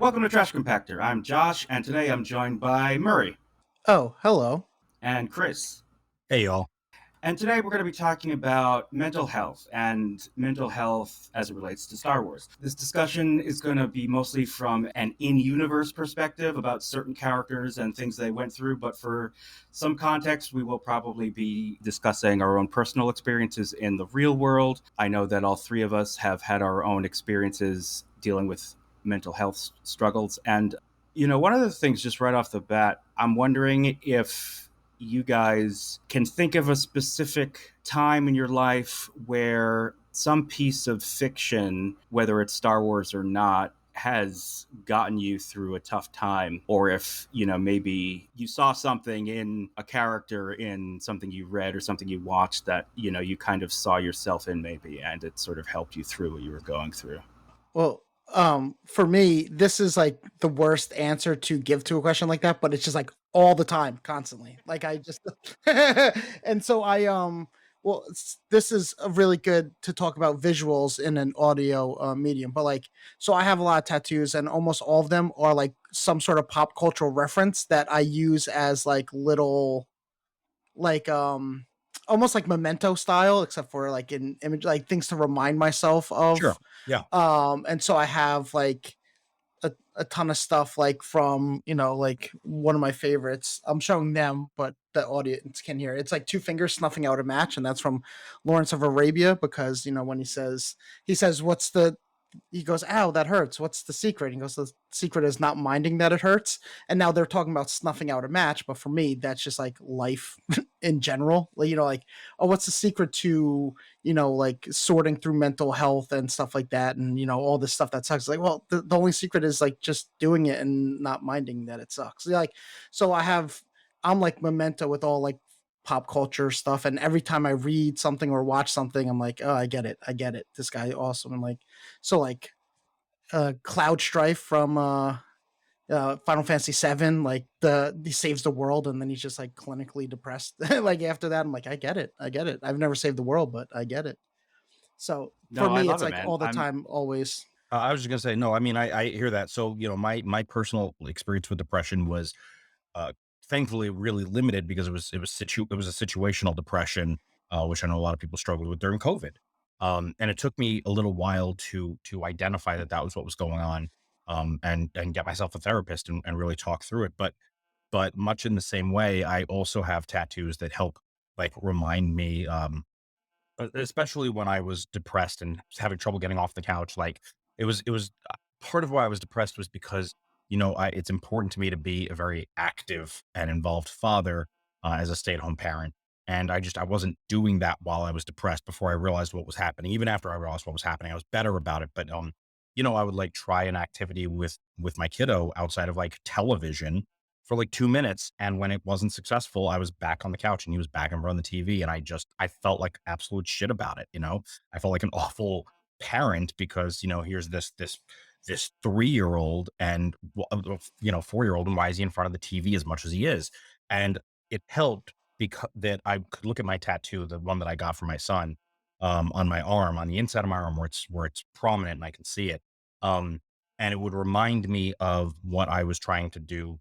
Welcome to Trash Compactor. I'm Josh, and today I'm joined by Murray Oh, hello. and Chris. Hey, y'all. And today we're going to be talking about mental health and mental health as it relates to Star Wars. This discussion is going to be mostly from an in-universe perspective about certain characters and things they went through, but for some context, we will probably be discussing our own personal experiences in the real world. I know that all three of us have had our own experiences dealing with mental health struggles. And, one of the things just right off the bat, I'm wondering if you guys can think of a specific time in your life where some piece of fiction, whether it's Star Wars or not, has gotten you through a tough time, or if maybe you saw something in a character in something you read or something you watched that you kind of saw yourself in, maybe, and it sort of helped you through what you were going through. Well, for me, this is like the worst answer to give to a question like that, but it's just like all the time, constantly. Like I just, and so this is a really good to talk about visuals in an audio medium, but like, so I have a lot of tattoos, and almost all of them are like some sort of pop cultural reference that I use as like little, like almost like memento style, except for like in image, like things to remind myself Sure. of. Yeah. And so I have like a ton of stuff like from, like one of my favorites. I'm showing them, but the audience can hear. It's like two fingers snuffing out a match, and that's from Lawrence of Arabia, because when he says, what's the he goes, ow, that hurts. What's the secret? He goes, the secret is not minding that it hurts. And now they're talking about snuffing out a match. But for me, that's just like life in general. Like, oh, what's the secret to, like sorting through mental health and stuff like that. And, all this stuff that sucks. Like, well, the only secret is like just doing it and not minding that it sucks. Like, so I'm like memento with all like pop culture stuff. And every time I read something or watch something, I'm like, oh, I get it. I get it. This guy awesome. And like, so like Cloud Strife from Final Fantasy VII, like he saves the world, and then he's just like clinically depressed. Like after that, I'm like, I get it. I get it. I've never saved the world, but I get it. So for No, I me, love it's it, like man. all the time, always. I was just gonna say no. I mean, I hear that. So my personal experience with depression was, uh, thankfully really limited because it was a situational depression, which I know a lot of people struggled with during COVID. And it took me a little while to identify that was what was going on, and get myself a therapist and really talk through it. But much in the same way, I also have tattoos that help like remind me. Especially when I was depressed and having trouble getting off the couch, like, it was part of why I was depressed was because, it's important to me to be a very active and involved father, as a stay-at-home parent, and I wasn't doing that while I was depressed before I realized what was happening. Even after I realized what was happening, I was better about it, but, I would, like, try an activity with my kiddo outside of, like, television for like 2 minutes. And when it wasn't successful, I was back on the couch and he was back in front of the TV. And I felt like absolute shit about it. I felt like an awful parent because, here's this 3-year old and, 4-year old. And why is he in front of the TV as much as he is? And it helped because that I could look at my tattoo, the one that I got for my son, on my arm, on the inside of my arm where it's prominent and I can see it. Um, and it would remind me of what I was trying to do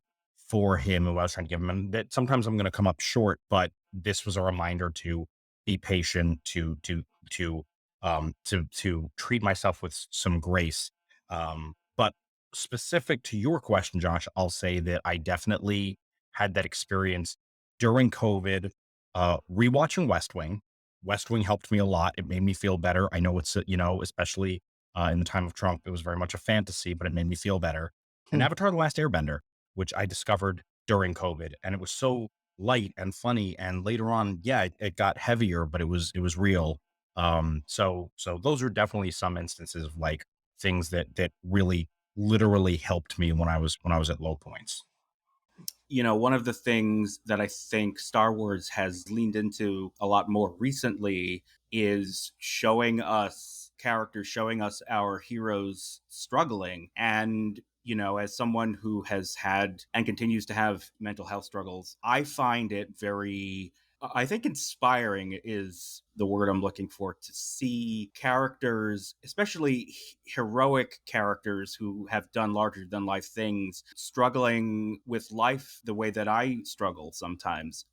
for him and what I was trying to give him. And that sometimes I'm going to come up short, but this was a reminder to be patient, to treat myself with some grace. But specific to your question, Josh, I'll say that I definitely had that experience during COVID, rewatching West Wing. West Wing helped me a lot. It made me feel better. I know especially in the time of Trump, it was very much a fantasy, but it made me feel better. And Hmm. Avatar: The Last Airbender, which I discovered during COVID, and it was so light and funny. And later on, yeah, it got heavier, but it was real. So those are definitely some instances of like things that really literally helped me when I was at low points. One of the things that I think Star Wars has leaned into a lot more recently is showing us characters, showing us our heroes struggling. And, as someone who has had and continues to have mental health struggles, I find it very I think inspiring is the word I'm looking for, to see characters, especially heroic characters who have done larger than life things, struggling with life the way that I struggle sometimes.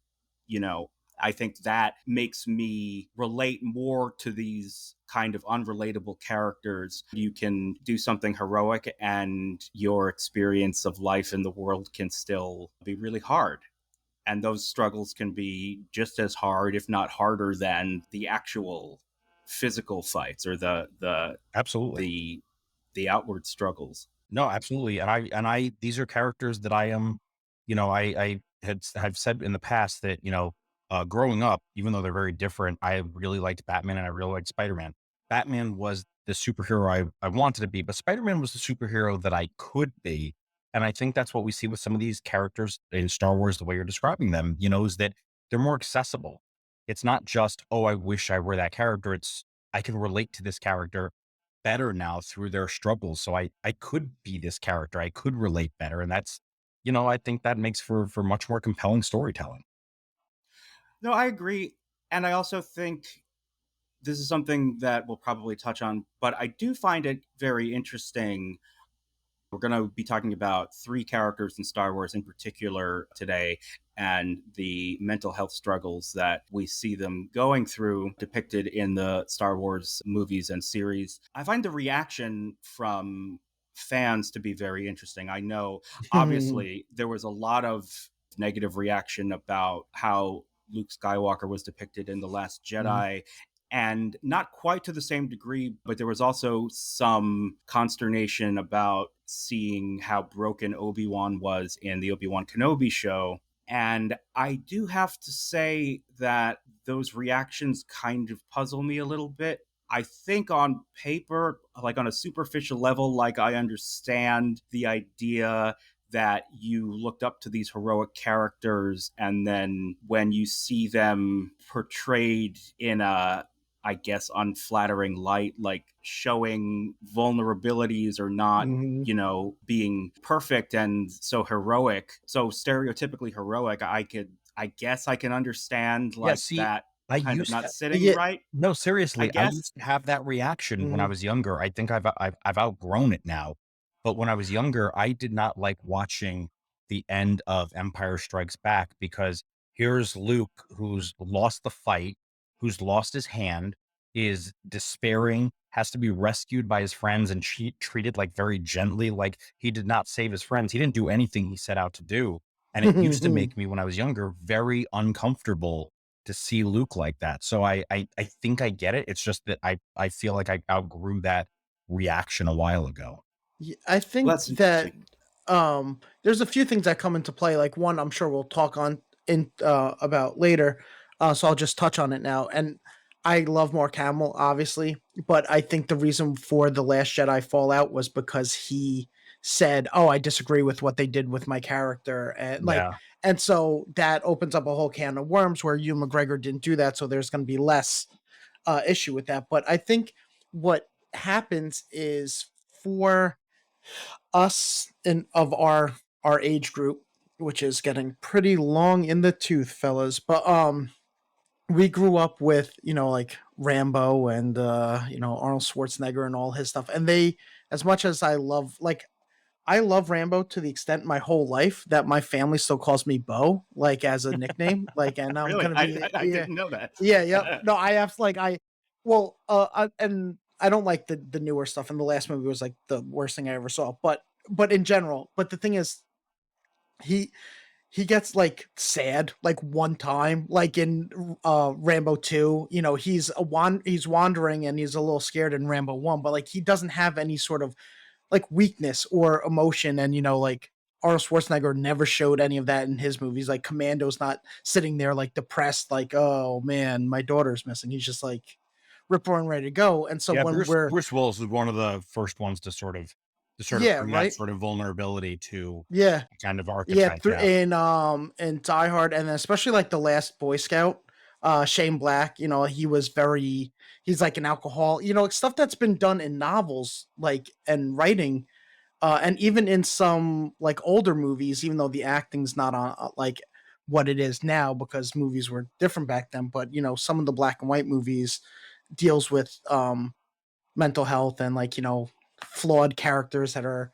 You know, I think that makes me relate more to these kind of unrelatable characters. You can do something heroic and your experience of life in the world can still be really hard, and those struggles can be just as hard, if not harder, than the actual physical fights or Absolutely. the outward struggles. No, absolutely. And I these are characters that I am, have said in the past that, growing up, even though they're very different, I really liked Batman and I really liked Spider-Man. Batman was the superhero I wanted to be, but Spider-Man was the superhero that I could be. And I think that's what we see with some of these characters in Star Wars, the way you're describing them, is that they're more accessible. It's not just, oh, I wish I were that character. It's, I can relate to this character better now through their struggles. So I could be this character. I could relate better. And that's, I think that makes for much more compelling storytelling. No, I agree. And I also think this is something that we'll probably touch on, but I do find it very interesting. We're going to be talking about three characters in Star Wars in particular today, and the mental health struggles that we see them going through depicted in the Star Wars movies and series. I find the reaction from fans to be very interesting. I know, obviously, there was a lot of negative reaction about how Luke Skywalker was depicted in The Last Jedi, and not quite to the same degree, but there was also some consternation about seeing how broken Obi-Wan was in the Obi-Wan Kenobi show. And I do have to say that those reactions kind of puzzle me a little bit. I think on paper, like on a superficial level, like I understand the idea that you looked up to these heroic characters, and then when you see them portrayed in a, I guess, unflattering light, like showing vulnerabilities or not, Mhm. being perfect and so heroic, so stereotypically heroic, I guess I can understand Yeah. like See, that I kind of used not to, sitting Yeah. right, no, I seriously, I guess. used to have that reaction when I Mhm. was younger. I think I've outgrown it now. But when I was younger, I did not like watching the end of Empire Strikes Back because here's Luke who's lost the fight, who's lost his hand, is despairing, has to be rescued by his friends and treated like very gently, like he did not save his friends. He didn't do anything he set out to do. And it used to make me, when I was younger, very uncomfortable to see Luke like that. So I think I get it. It's just that I feel like I outgrew that reaction a while ago. I Well, think that's that interesting. there's a few things that come into play. Like one, I'm sure we'll talk on in about later. So I'll just touch on it now. And I love Mark Hamill, obviously, but I think the reason for the Last Jedi fallout was because he said, "Oh, I disagree with what they did with my character," and Yeah. and so that opens up a whole can of worms where Ewan McGregor didn't do that, so there's going to be less issue with that. But I think what happens is for us in of our age group, which is getting pretty long in the tooth, fellas. But we grew up with, like Rambo and Arnold Schwarzenegger and all his stuff. And they, as much as I love Rambo to the extent my whole life that my family still calls me Bo, like as a nickname. Like, and I'm Really, gonna I, be, I I yeah, didn't know that. yeah, yeah. No, I have like and I don't like the newer stuff. And the last movie was like the worst thing I ever saw. But in general, but the thing is, he he gets like sad like one time, like in Rambo 2. He's wandering and he's a little scared in Rambo 1, but like he doesn't have any sort of like weakness or emotion. And like Arnold Schwarzenegger never showed any of that in his movies. Like Commando's not sitting there like depressed, like, oh man, my daughter's missing. He's just like rip roaring ready to go. And so Yeah, when we're Bruce Willis was one of the first ones to sort of yeah, bring that right, sort of vulnerability to yeah, kind of yeah, archetype. through Yeah. in Die Hard, and then especially like the last Boy Scout, Shane Black. He was very, he's like an alcohol, like stuff that's been done in novels, like, and writing, and even in some like older movies, even though the acting's not on, like, what it is now because movies were different back then. But you know, some of the black and white movies deals with mental health and like, you know, flawed characters that are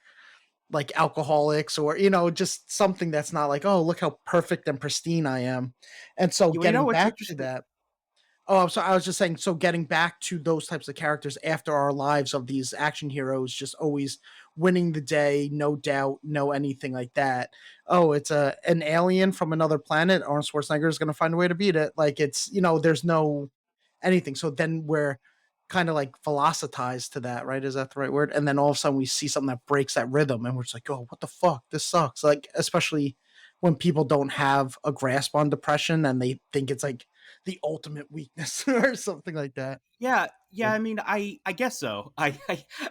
like alcoholics or, you know, just something that's not like, oh, look how perfect and pristine I am. And so You know getting what's back to interesting? that, oh, I'm sorry. I was just saying, so getting back to those types of characters after our lives of these action heroes, just always winning the day, no doubt, no anything like that. Oh, it's an alien from another planet. Arnold Schwarzenegger is going to find a way to beat it. Like it's, you know, there's no anything. So then we're kind of like velocitized to that, right? Is that the right word? And then all of a sudden we see something that breaks that rhythm, and we're just like, oh, what the fuck? This sucks. Like especially when people don't have a grasp on depression and they think it's like the ultimate weakness or something like that. Yeah. I mean, I guess so. I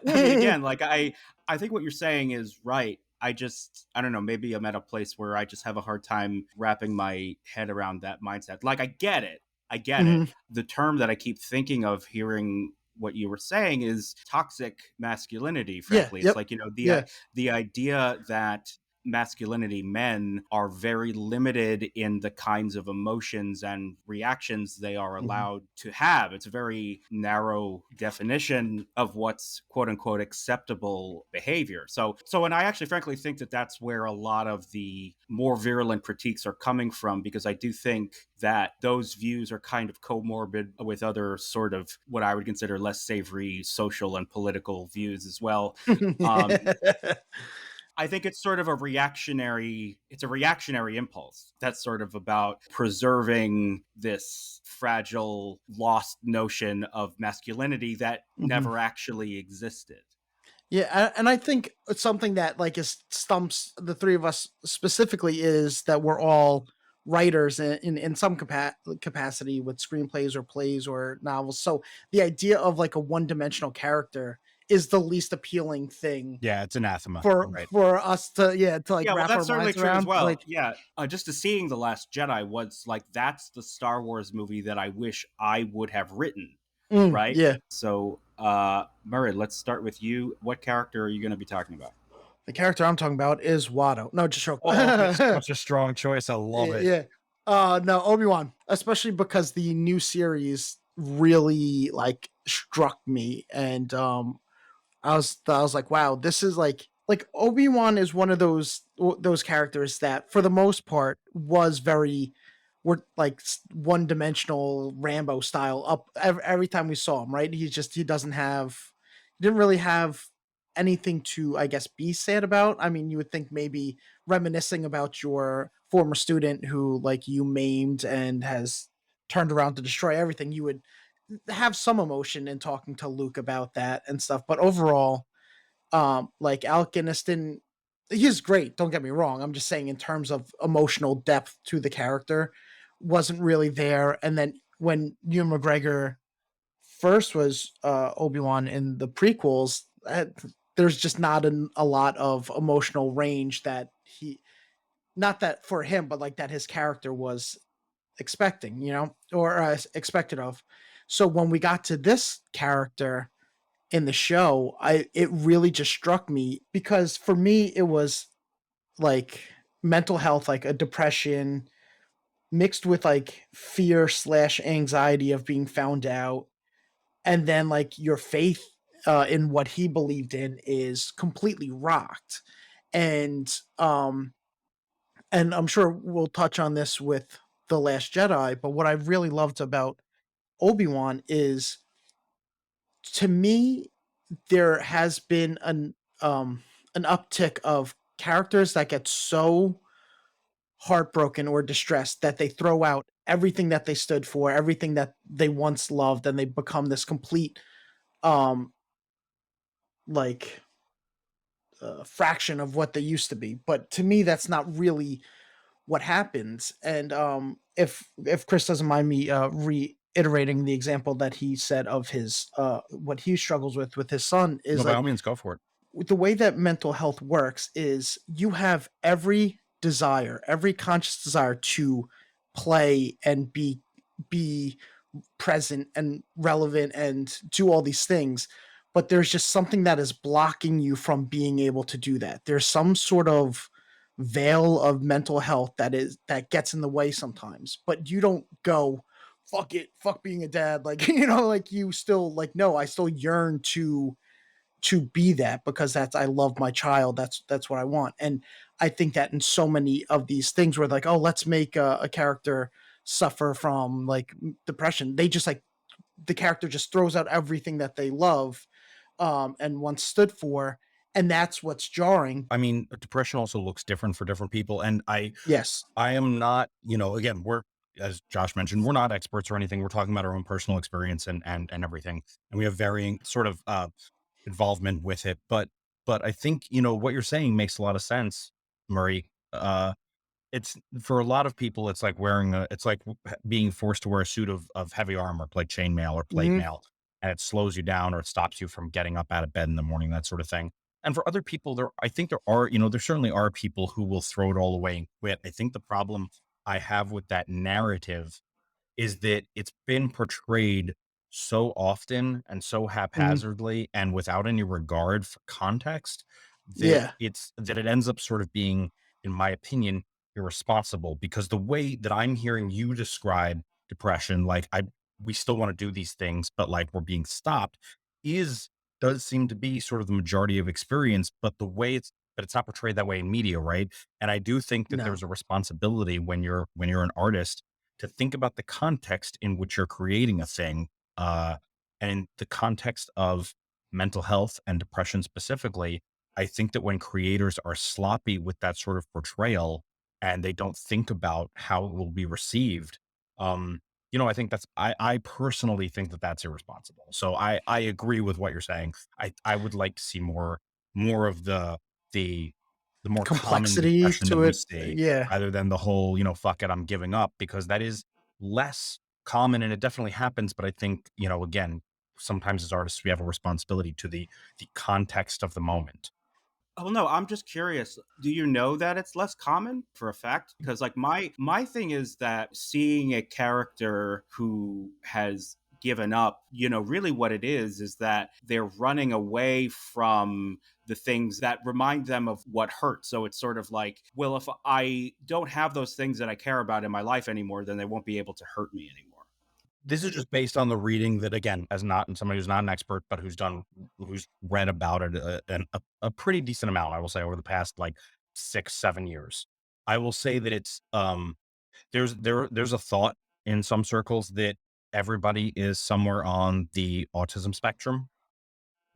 mean, again, like I think what you're saying is right. I don't know. Maybe I'm at a place where I just have a hard time wrapping my head around that mindset. Like, I get it. I get it. Mhm. The term that I keep thinking of hearing what you were saying is toxic masculinity. Yeah. Frankly, it's Yep. like, you know, Yeah. the idea that masculinity men are very limited in the kinds of emotions and reactions they are Mhm. allowed to have. It's a very narrow definition of what's quote unquote acceptable behavior. And I actually frankly think that that's where a lot of the more virulent critiques are coming from, because I do think that those views are kind of comorbid with other sort of what I would consider less savory social and political views as well. Um, I think it's sort of it's a reactionary impulse that's sort of about preserving this fragile, lost notion of masculinity that Mhm. never actually existed. Yeah, and I think it's something that like is stumps the three of us specifically is that we're all writers in some capacity with screenplays or plays or novels. So the idea of like a one-dimensional character is the least appealing thing Yeah, it's anathema. for Right. us to to like Yeah, well, wrap our that's certainly minds true as around. well. Like, Yeah, just to seeing The Last Jedi was like, that's the Star Wars movie that I wish I would have written, right? yeah, So, Murray, let's start with you. What character are you going to be talking about? the character I'm talking about is Watto. No, just joke. Oh, that's such a strong choice. I love it. Yeah. No, Obi-Wan, especially because the new series really like struck me and I was like, wow, this is like Obi-Wan is one of those characters that for the most part was very were like one-dimensional Rambo style up every time we saw him, right? He doesn't have he didn't really have anything to I guess be sad about. I mean, you would think maybe reminiscing about your former student who like you maimed and has turned around to destroy everything, you would have some emotion in talking to Luke about that and stuff. But overall, like Alec Guinness didn't. He's great. Don't get me wrong. I'm just saying in terms of emotional depth to the character, wasn't really there. And then when Ewan McGregor first was Obi-Wan in the prequels, there's just not a lot of emotional range that he, not that for him, but like that his character was expecting, you know, or expected of. So when we got to this character in the show, it really just struck me because for me it was like mental health, like a depression mixed with like fear slash anxiety of being found out, and then like your faith in what he believed in is completely rocked, and and I'm sure we'll touch on this with the Last Jedi. But what I really loved about Obi-Wan is, to me, there has been an uptick of characters that get so heartbroken or distressed that they throw out everything that they stood for, everything that they once loved, and they become this complete um like fraction of what they used to be. But to me, that's not really what happens. And if Chris doesn't mind me reiterating the example that he said of his what he struggles with his son No, is by all like means, go for it. the way that mental health works is you have every desire, every conscious desire to play and be present and relevant and do all these things, but there's just something that is blocking you from being able to do that. There's some sort of veil of mental health that gets in the way sometimes. But you don't go, fuck it, fuck being a dad. Like, like you still like, no, I still yearn to be that, because I love my child. That's what I want. And I think that in so many of these things where like, oh, let's make a character suffer from like depression, they just like, the character just throws out everything that they love and once stood for, and that's what's jarring. I mean, depression also looks different for different people. And Yes. I am not, again, we're, as Josh mentioned, we're not experts or anything. We're talking about our own personal experience and everything. And we have varying sort of involvement with it. But I think, what you're saying makes a lot of sense, Murray. It's for a lot of people, it's like it's like being forced to wear a suit of heavy armor, like chainmail or plate Hmm. mail, and it slows you down or it stops you from getting up out of bed in the morning, that sort of thing. And for other people, I think there are, there certainly are people who will throw it all away and quit. I think the problem I have with that narrative is that it's been portrayed so often and so Hmm. haphazardly and without any regard for context that Yeah. it ends up sort of being, in my opinion, irresponsible, because the way that I'm hearing you describe depression, like we still want to do these things, but like we're being stopped, is does seem to be sort of the majority of experience, but it's not portrayed that way in media, right? And I do think that No. there's a responsibility when you're an artist to think about the context in which you're creating a thing, uh, and in the context of mental health and depression specifically. I think that when creators are sloppy with that sort of portrayal and they don't think about how it will be received, um, I think I personally think that that's irresponsible. So I agree with what you're saying. I would like to see more of the more common Complexity depression that to we it. see, Yeah. rather than the whole, fuck it, I'm giving up, because that is less common and it definitely happens. But I think, again, sometimes as artists, we have a responsibility to the context of the moment. Oh no, I'm just curious. Do you know that it's less common for a fact? Because like my thing is that seeing a character who has given up, really what it is that they're running away from the things that remind them of what hurts. So it's sort of like, well, if I don't have those things that I care about in my life anymore, then they won't be able to hurt me anymore. This is just based on the reading that, again, as not somebody who's not an expert, but who's read about it a pretty decent amount, I will say, over the past like 6-7 years. I will say that it's there's a thought in some circles that everybody is somewhere on the autism spectrum.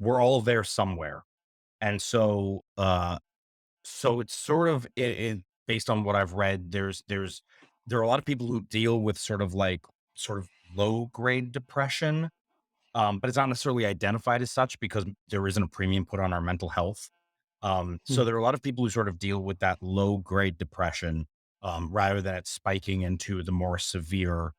We're all there somewhere, and so it's sort of based on what I've read. There are a lot of people who deal with sort of low grade depression, but it's not necessarily identified as such because there isn't a premium put on our mental health. So Hmm. there are a lot of people who sort of deal with that low grade depression, rather than it spiking into the more severe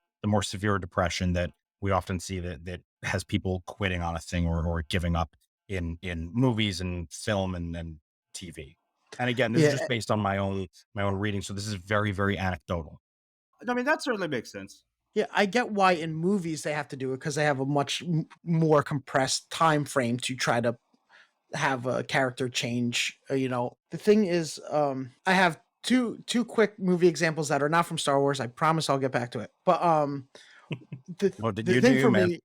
depression that we often see that has people quitting on a thing, or giving up in movies and film and TV. And again, this is just Yeah. based on my own reading. So this is very, very anecdotal. I mean, that certainly makes sense. Yeah, I get why in movies they have to do it, because they have a much more compressed time frame to try to have a character change. The thing is, I have two quick movie examples that are not from Star Wars. I promise I'll get back to it. But the Well, did the you do thing you, for man? me,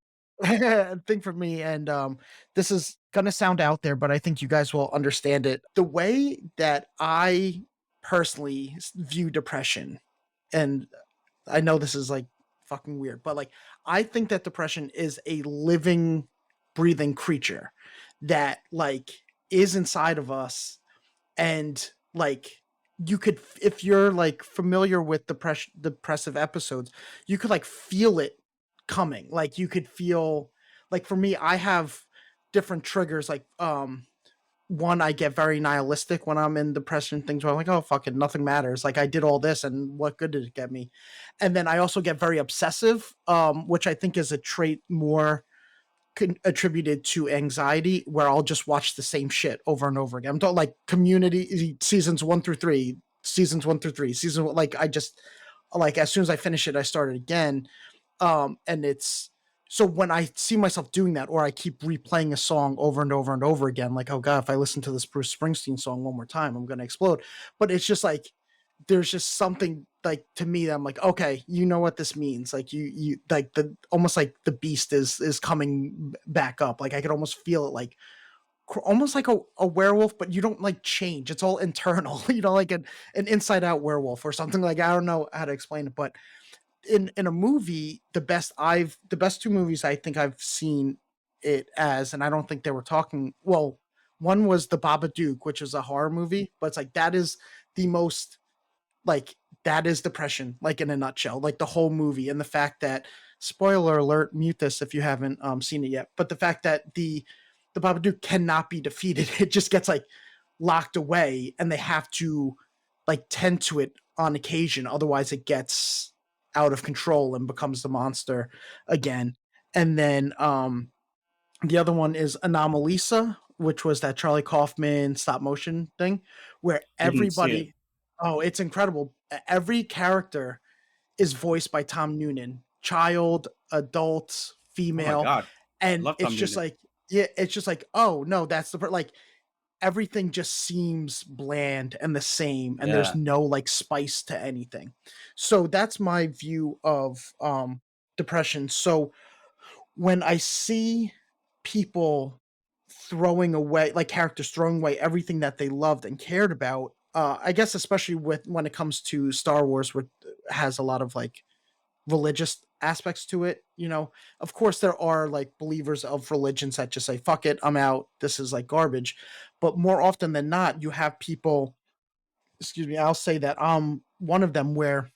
thing for me, and this is gonna sound out there, but I think you guys will understand it. The way that I personally view depression, and I know this is like fucking weird, but like I think that depression is a living, breathing creature that like is inside of us, and like you could, if you're like familiar with depressive episodes, you could like feel it coming. Like you could feel, like for me, I have different triggers. Like one, I get very nihilistic when I'm in depression, things where I'm like, oh fuck it, nothing matters. Like I did all this and what good did it get me? And then I also get very obsessive, which I think is a trait more attributed to anxiety, where I'll just watch the same shit over and over again. I'm talking like Community seasons 1 through 3, like I just, like as soon as I finish it, I start it again. And it's So when I see myself doing that, or I keep replaying a song over and over and over again, like, oh God, if I listen to this Bruce Springsteen song one more time, I'm going to explode. But it's just like, there's just something like to me that I'm like, okay, you know what this means. Like you like almost like the beast is coming back up. Like I could almost feel it, like almost like a werewolf, but you don't like change. It's all internal, like an inside out werewolf or something. Like, I don't know how to explain it, but in a movie, the best two movies I think I've seen it as, and I don't think they were talking. Well, one was the Babadook, which is a horror movie, but it's like that is the most like that is depression, like in a nutshell, like the whole movie, and the fact that spoiler alert, mute this if you haven't seen it yet, but the fact that the Babadook cannot be defeated, it just gets like locked away, and they have to like tend to it on occasion, otherwise it gets out of control and becomes the monster again. And then the other one is Anomalisa, which was that Charlie Kaufman stop motion thing where Didn't see it. everybody, oh, it's incredible. Every character is voiced by Tom Noonan, child, adult, Oh my female. god, And love it's Tom just Noonan. like, yeah, it's just like, oh no, that's like everything just seems bland and the same, and there's Yeah, no like spice to anything. So that's my view of depression. So when I see people throwing away, like characters throwing away everything that they loved and cared about, I guess especially with when it comes to Star Wars, which has a lot of like religious aspects to it. Of course there are like believers of religions that just say fuck it, I'm out, this is like garbage. But more often than not, you have people, excuse me, I'll say that one of them where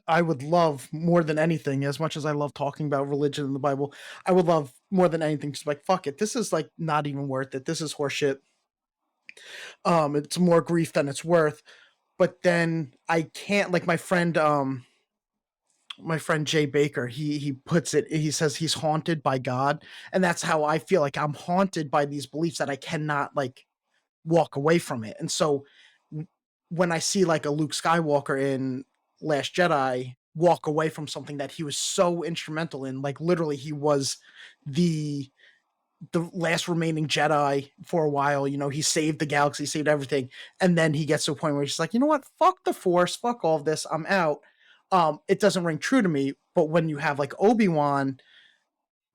I would love more than anything, as much as I love talking about religion in the Bible, I would love more than anything just like fuck it, this is like not even worth it, this is horseshit. It's more grief than it's worth. But then I can't, like my friend Jay Baker, he puts it, he says he's haunted by God. And that's how I feel, like I'm haunted by these beliefs that I cannot like walk away from it. And so when I see like a Luke Skywalker in Last Jedi walk away from something that he was so instrumental in, like literally he was the the last remaining Jedi for a while. He saved the galaxy, saved everything, and then he gets to a point where he's like, you know what? Fuck the Force, fuck all of this, I'm out. It doesn't ring true to me. But when you have like Obi-Wan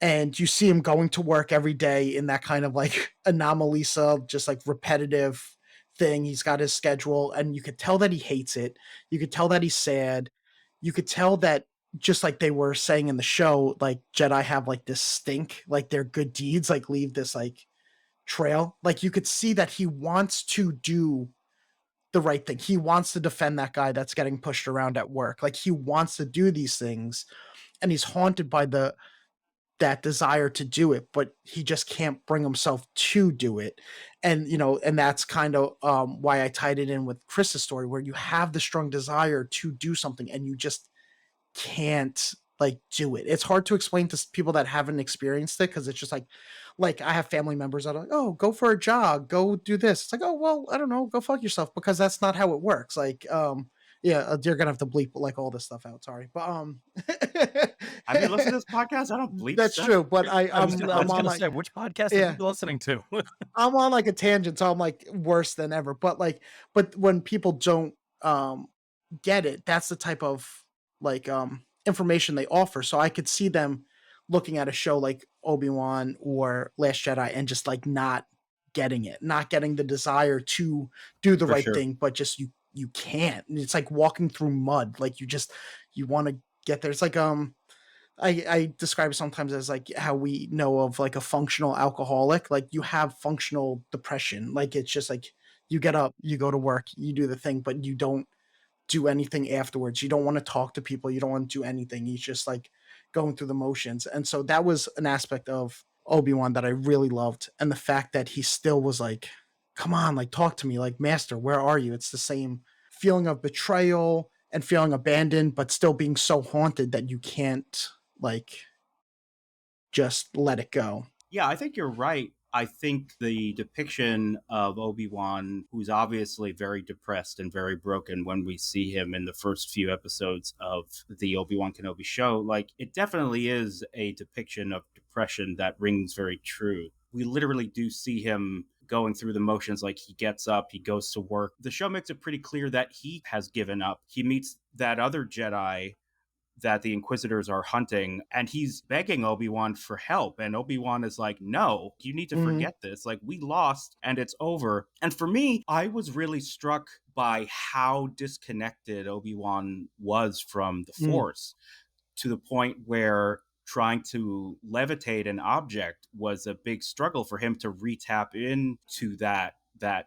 and you see him going to work every day in that kind of like anomalisa, just like repetitive thing, he's got his schedule, and you could tell that he hates it. You could tell that he's sad. You could tell that, just like they were saying in the show, like Jedi have like this stink, like their good deeds like leave this like trail. Like you could see that he wants to do the right thing. He wants to defend that guy that's getting pushed around at work. Like he wants to do these things, and he's haunted by that desire to do it, but he just can't bring himself to do it. And that's kind of why I tied it in with Chris's story, where you have the strong desire to do something and you just can't like do it. It's hard to explain to people that haven't experienced it, because it's just like I have family members that are like, oh, go for a jog, go do this. It's like, oh well, I don't know, go fuck yourself, because that's not how it works. Like yeah, you're gonna have to bleep like all this stuff out, sorry, but have you listened to this podcast? I don't bleep that's stuff. true, but I was I'm on gonna like, say, which podcast have yeah, you been listening to? I'm on like a tangent, so I'm like worse than ever. But when people don't get it, that's the type of like information they offer. So I could see them looking at a show like Obi-Wan or Last Jedi and just like not getting it, not getting the desire to do the For right sure. thing, but just you can't. And it's like walking through mud. Like you want to get there. It's like I describe it sometimes as like how we know of like a functional alcoholic. Like you have functional depression. Like it's just like you get up, you go to work, you do the thing, but you don't do anything afterwards. You don't want to talk to people. You don't want to do anything. He's just like going through the motions. And so that was an aspect of Obi-Wan that I really loved. And the fact that he still was like, come on, like talk to me, like master, where are you? It's the same feeling of betrayal and feeling abandoned, but still being so haunted that you can't like just let it go. Yeah, I think you're right I think the depiction of Obi-Wan, who's obviously very depressed and very broken when we see him in the first few episodes of the Obi-Wan Kenobi show, like, it definitely is a depiction of depression that rings very true. We literally do see him going through the motions. Like, he gets up, he goes to work. The show makes it pretty clear that he has given up. He meets that other Jedi that the Inquisitors are hunting, and he's begging Obi-Wan for help. And Obi-Wan is like, no, you need to Mhm. forget this. Like, we lost and it's over. And for me, I was really struck by how disconnected Obi-Wan was from the Mm. Force, to the point where trying to levitate an object was a big struggle for him to re-tap into that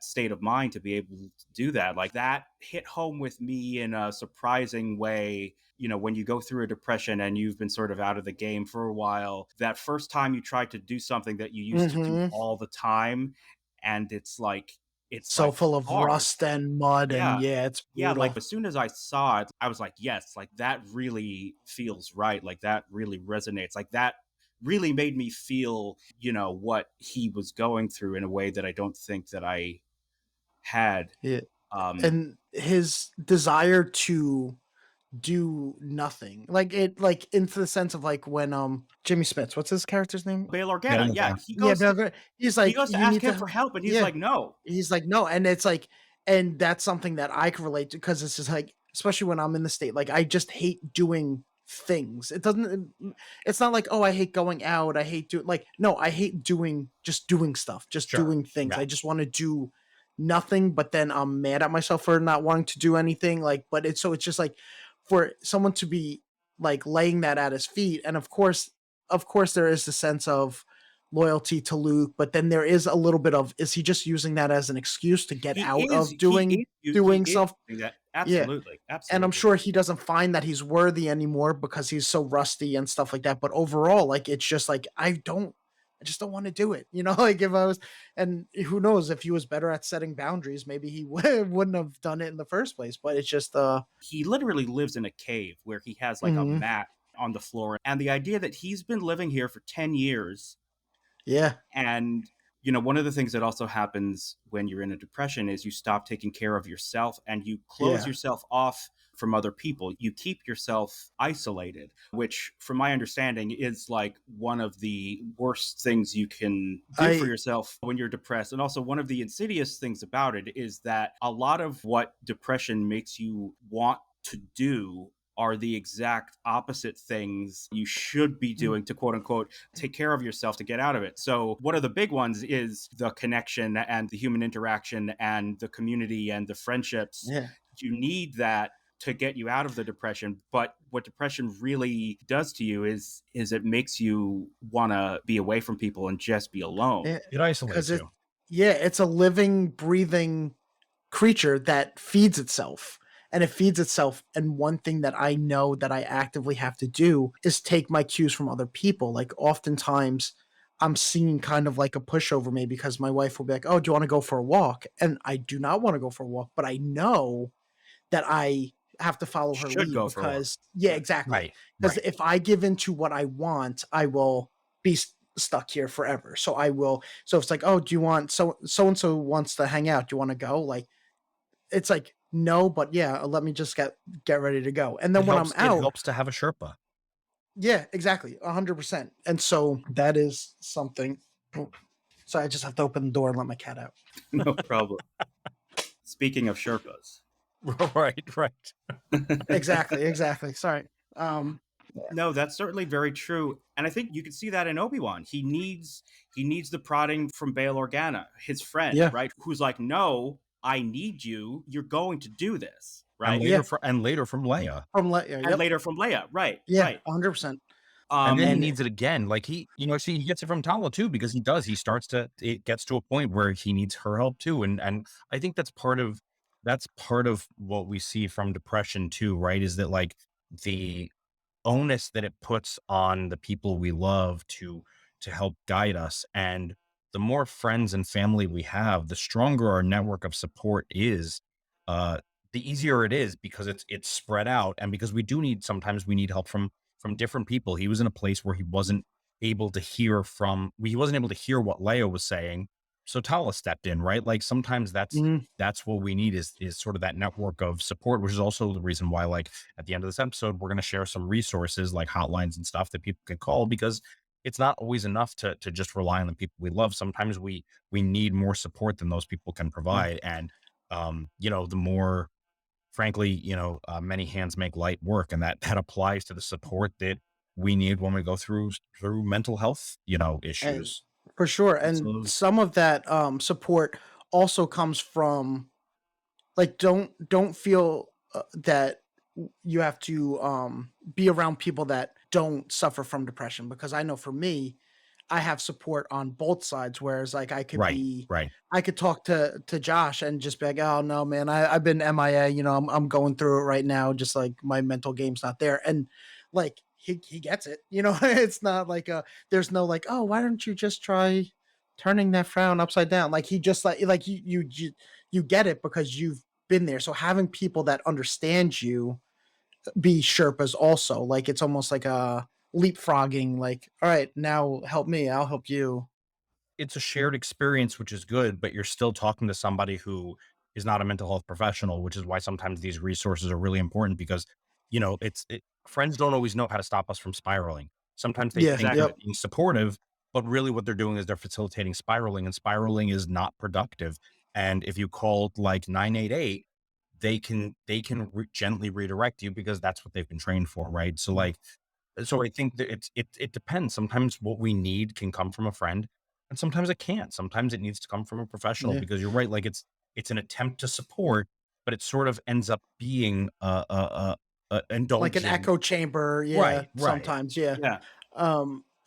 state of mind to be able to do that. Like, that hit home with me in a surprising way. You know, when you go through a depression and you've been sort of out of the game for a while, that first time you try to do something that you used to do Mhm. all the time, and it's So like full of hard. rust and mud, and Yeah. yeah, it's Yeah, like, brutal. as soon as I saw it, I was like, yes, like, that really feels right. Like, that really resonates. Like, that really made me feel, what he was going through in a way that I don't think that I had. Yeah. Um, And his desire to do nothing, like it, like into the sense of like when Jimmy Smits, what's his character's name? Bail Bail Organa, yeah, Organa. Yeah, but he's he like, goes to you ask need him for to, help, and he's yeah, like, no. he's like, no, and it's like, and that's something that I can relate to, because it's just like, especially when I'm in the state, like I just hate doing things. It doesn't, it's not like, oh, I hate going out, I hate doing, like, no, I hate just doing stuff, just Sure. doing things. Yeah. I just want to do nothing, but then I'm mad at myself for not wanting to do anything. Like, but it's, so it's just like for someone to be like laying that at his feet, and of course there is the sense of loyalty to Luke, but then there is a little bit of, is he just using that as an excuse to get He out is of he doing is he doing is stuff? doing that. Yeah. Absolutely, And I'm absolutely. sure he doesn't find that he's worthy anymore because he's so rusty and stuff like that. But overall, like, it's just like, I just don't want to do it. Like, if I was, and who knows, if he was better at setting boundaries, maybe he wouldn't have done it in the first place. But it's just, He literally lives in a cave where he has, like, a mhm, mat on the floor, and the idea that he's been living here for 10 years. yeah, And, one of the things that also happens when you're in a depression is you stop taking care of yourself and you close yeah, yourself off from other people. You keep yourself isolated, which, from my understanding, is like one of the worst things you can do for I, yourself when you're depressed. And also, one of the insidious things about it is that a lot of what depression makes you want to do are the exact opposite things you should be mm, doing to, quote unquote, take care of yourself to get out of it. So one of the big ones is the connection and the human interaction and the community and the friendships. yeah. You need that to get you out of the depression. But what depression really does to you is it makes you want to be away from people and just be alone. Yeah, It because isolates you. yeah, it's a living, breathing creature that feeds itself. And it feeds itself. And one thing that I know that I actively have to do is take my cues from other people. Like, oftentimes I'm seeing kind of like a pushover, maybe because my wife will be like, oh, do you want to go for a walk? And I do not want to go for a walk, but I know that I have to follow her Should lead go for a walk. because, yeah, Yeah. exactly. Right. Because Right. if I give into what I want, I will be stuck here forever. So I will. So it's like, oh, do you want, so and so wants to hang out? Do you want to go? Like, it's like, no, but yeah, let me just get ready to go. And then when I'm It out, helps to have a Sherpa. yeah, exactly, 100%. And so that is something. So I just have to open the door and let my cat out. No problem. Speaking of Sherpas. Right. Exactly. Sorry. No, that's certainly very true. And I think you can see that in Obi-Wan. He needs the prodding from Bail Organa, his friend, Yeah. right? Who's like, "No, I need you. You're going to do this." And Right? Yeah. later from Leia. Yeah, And yep. later from Leia, right? Yeah, Right. 100%. And then he and- needs it again. Like he gets it from Tala too, because it gets to a point where he needs her help too. And I think that's part of what we see from depression too, right? Is that like the onus that it puts on the people we love to help guide us. And the more friends and family we have, the stronger our network of support is. The easier it is because it's spread out, and because sometimes we need help from different people. He was in a place where he wasn't able to hear he wasn't able to hear what Leia was saying. So Tala stepped in, right? Like sometimes Mhm. that's what we need is sort of that network of support, which is also the reason why, like at the end of this episode, we're going to share some resources like hotlines and stuff that people can call, because it's not always enough to just rely on the people we love. Sometimes we need more support than those people can Yeah. provide. And the more, frankly, many hands make light work, and that applies to the support that we need when we go through mental health, And issues. for sure. And Absolutely. some of that support also comes from, like, don't feel that you have to be around people that don't suffer from depression, because I know for me, I have support on both sides. Whereas, like, Right. Right. I could talk to Josh and just be like, oh no, man, I've been MIA, I'm going through it right now, just like my mental game's not there. And like he gets it, it's not like there's no like, oh, why don't you just try turning that frown upside down? Like, he just like you get it because you've been there. So having people that understand you be Sherpas also, like, it's almost like a leapfrogging, like, all right, now help me, I'll help you. It's a shared experience, which is good, but you're still talking to somebody who is not a mental health professional, which is why sometimes these resources are really important, because, friends don't always know how to stop us from spiraling. Sometimes they Yeah. think they're Exactly. Yep. being supportive, but really what they're doing is they're facilitating spiraling, and spiraling is not productive. And if you called like 988, they can gently redirect you, because that's what they've been trained for, right? So I think that it depends. Sometimes what we need can come from a friend, and sometimes it can't. Sometimes it needs to come from a professional, Yeah. because you're right. Like it's an attempt to support, but it sort of ends up being Like an indulging. echo chamber, yeah, Right, right. sometimes, yeah. Yeah.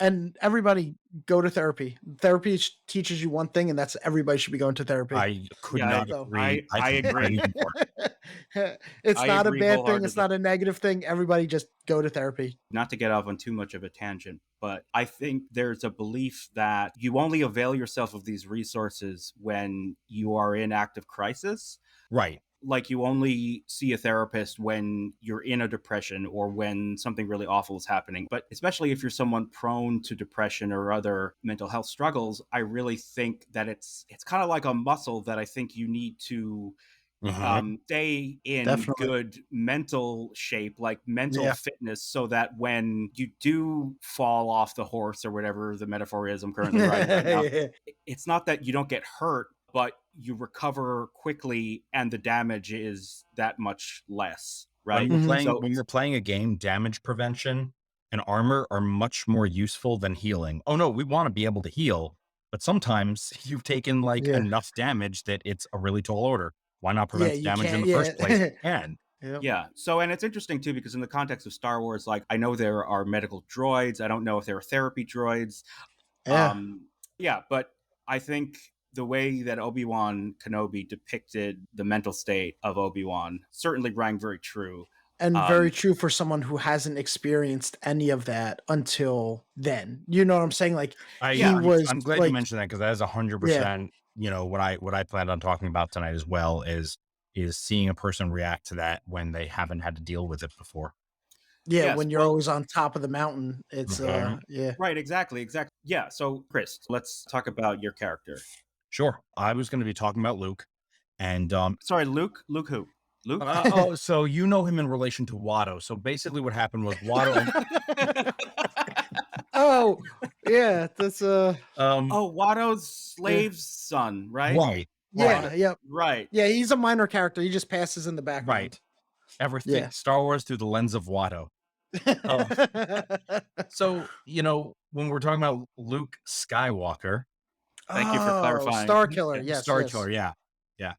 And everybody go to therapy. Therapy teaches you one thing, and that's everybody should be going to therapy. I could Yeah. not So agree. I I could not agree. agree more. it's I not a agree bad thing, it's wholeheartedly. not a negative thing. Everybody just go to therapy. Not to get off on too much of a tangent, but I think there's a belief that you only avail yourself of these resources when you are in active crisis. Right. Like, you only see a therapist when you're in a depression or when something really awful is happening. But especially if you're someone prone to depression or other mental health struggles, I really think that it's kind of like a muscle that I think you need to Hmm. stay in Definitely. good mental shape, like mental Yeah. fitness, so that when you do fall off the horse, or whatever the metaphor is I'm currently riding right now, Yeah. it's not that you don't get hurt, but you recover quickly and the damage is that much less, When right? you're Mhm. playing So when you're playing a game, damage prevention and armor are much more useful than healing. Oh no, we want to be able to heal, but sometimes you've taken like Yeah. enough damage that it's a really tall order. Why not Yeah, prevent the you damage in can't, the first place? yeah. You can. Yep. yeah. So, and it's interesting too, because in the context of Star Wars, like, I know there are medical droids. I don't know if there are therapy droids. Yeah. Um, yeah, but I think the way that Obi-Wan Kenobi depicted the mental state of Obi-Wan certainly rang very true. And very Um, true for someone who hasn't experienced any of that until then. You know what I'm saying? Like, he yeah, was I'm glad you like, mentioned that, because that is yeah, 100%, what I planned on talking about tonight as well, is seeing a person react to that when they haven't had to deal with it before. yeah, yes. when you're Well, always on top of the mountain, it's Mhm. yeah. right, exactly, exactly. Yeah. So, Chris, let's talk about your character. Sure. I was going to be talking about Luke, and Sorry, Luke. Luke who? Luke. so you know him in relation to Watto. So basically, what happened was Watto. Oh, yeah, that's Um, Oh, Watto's yeah. slave's son, right? right, right, Watto. Yeah, yep. Right. Yeah, he's a minor character. He just passes in the right. background. Everything Yeah. Star Wars through the lens of Watto. Um, so when we're talking about Luke Skywalker, Thank you for Oh, clarifying. Star Killer. Yes, Star yes. Killer, yeah, yeah.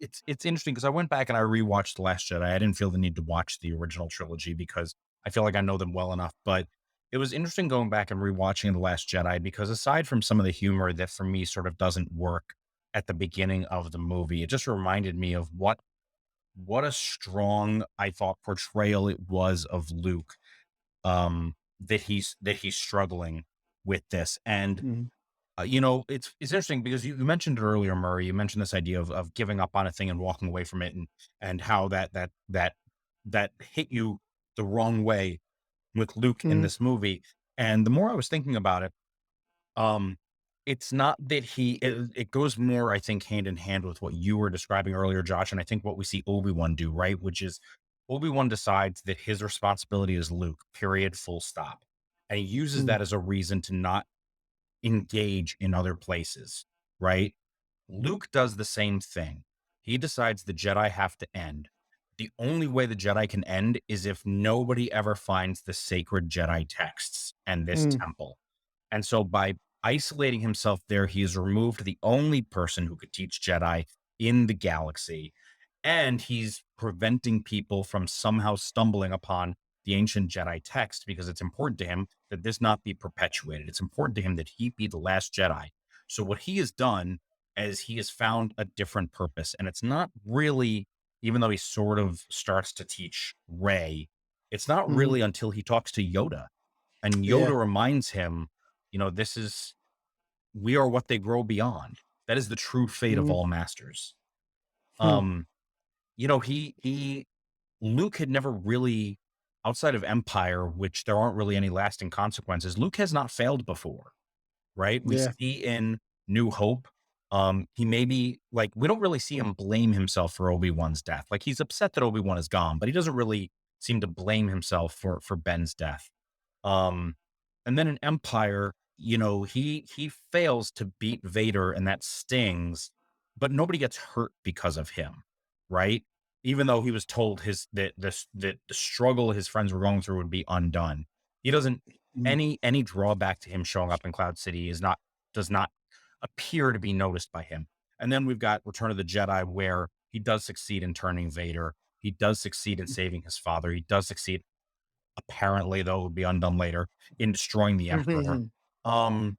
It's interesting, because I went back and I rewatched The Last Jedi. I didn't feel the need to watch the original trilogy, because I feel like I know them well enough. But it was interesting going back and rewatching The Last Jedi, because aside from some of the humor that for me sort of doesn't work at the beginning of the movie, it just reminded me of what a strong, I thought, portrayal it was of Luke, that he's struggling with this. And Mhm. it's interesting, because you mentioned it earlier, Murray. You mentioned this idea of giving up on a thing and walking away from it, and how that hit you the wrong way with Luke in Mhm. this movie. And the more I was thinking about it, um, it's not that it goes more, I think, hand in hand with what you were describing earlier, Josh. And I think what we see Obi-Wan do, right? Which is Obi-Wan decides that his responsibility is Luke, period, full stop. And he uses Mm, that as a reason to not engage in other places, right? Luke does the same thing. He decides the Jedi have to end. The only way the Jedi can end is if nobody ever finds the sacred Jedi texts and this mm, temple. And so by isolating himself there, he has removed the only person who could teach Jedi in the galaxy. And he's preventing people from somehow stumbling upon the ancient Jedi text because it's important to him that this not be perpetuated. It's important to him that he be the last Jedi. So what he has done is he has found a different purpose. And it's not really, even though he sort of starts to teach Rey, it's not mhm. really until he talks to Yoda. And Yeah. Yoda reminds him, we are what they grow beyond. That is the true fate of Mm, all masters. hmm. Um, Luke had never really, outside of Empire, which there aren't really any lasting consequences, Luke has not failed before, right? We Yeah. see in New Hope, he maybe like we don't really see him blame himself for Obi-Wan's death. Like he's upset that Obi-Wan is gone, but he doesn't really seem to blame himself for Ben's death. Um, and then in Empire, he fails to beat Vader, and that stings, but nobody gets hurt because of him, right? Even though he was told that the struggle his friends were going through would be undone. He doesn't Mm, any drawback to him showing up in Cloud City does not appear to be noticed by him. And then we've got Return of the Jedi, where he does succeed in turning Vader. He does succeed in saving his father. He does succeed, apparently, though it would be undone later, in destroying the Emperor. mhm. Um,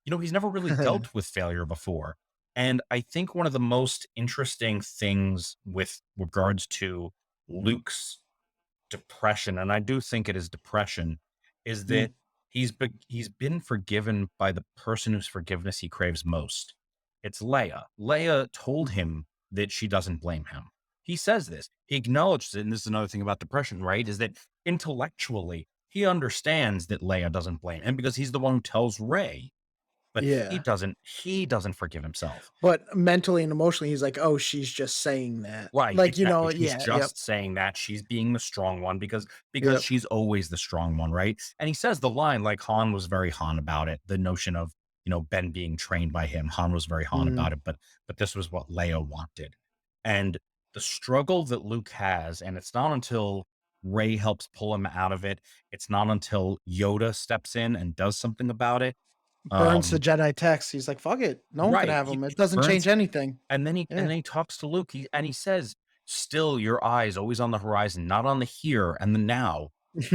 he's never really dealt with failure before. And I think one of the most interesting things with regards to Luke's depression, and I do think it is depression, is Mm, that he's been forgiven by the person whose forgiveness he craves most. It's Leia. Leia told him that she doesn't blame him. He says this. He acknowledges it, and this is another thing about depression, right? Is that intellectually he understands that Leia doesn't blame him because he's the one who tells Rey, but yeah. he doesn't forgive himself. But mentally and emotionally, he's like, "Oh, she's just saying that." Right, Like, exactly. She's yeah, yep, just saying that she's being the strong one because yep. she's always the strong one, right? And he says the line like Han was very Han about it. The notion of, Ben being trained by him. Han was very Han Mm, about it, but this was what Leia wanted. And the struggle that Luke has, and it's not until Rey helps pull him out of it, it's not until Yoda steps in and does something about it. burns the Um, Jedi text. He's like, "Fuck it, no one can right. have He him. It doesn't burns change anything." and then he and Yeah. then he talks to Luke, and he says, "Still, your eyes always on the horizon, not on the here and the now,"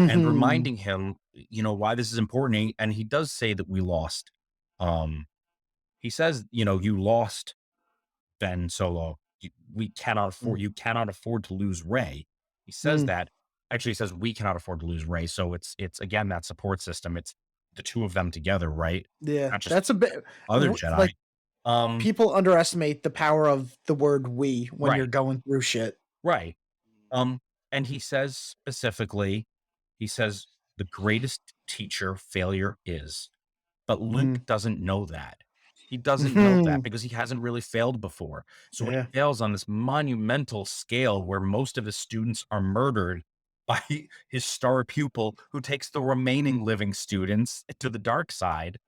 and reminding him, why this is important. And he does say that we lost. Um, he says, "You lost Ben Solo. Mm, You cannot afford to lose Ray." He says mm, that. Actually, he says we cannot afford to lose Ray. So it's again that support system. It's the two of them together, right? yeah, Not just that's a bit other Jedi. like Um, people underestimate the power of the word "we" when you're right, going through shit. right. And he says specifically, he says, the greatest teacher failure is. But Luke Mm. doesn't know that. He doesn't know that Mhm. because he hasn't really failed before. So when he Yeah. fails on this monumental scale where most of his students are murdered by his star pupil who takes the remaining living students to the dark side,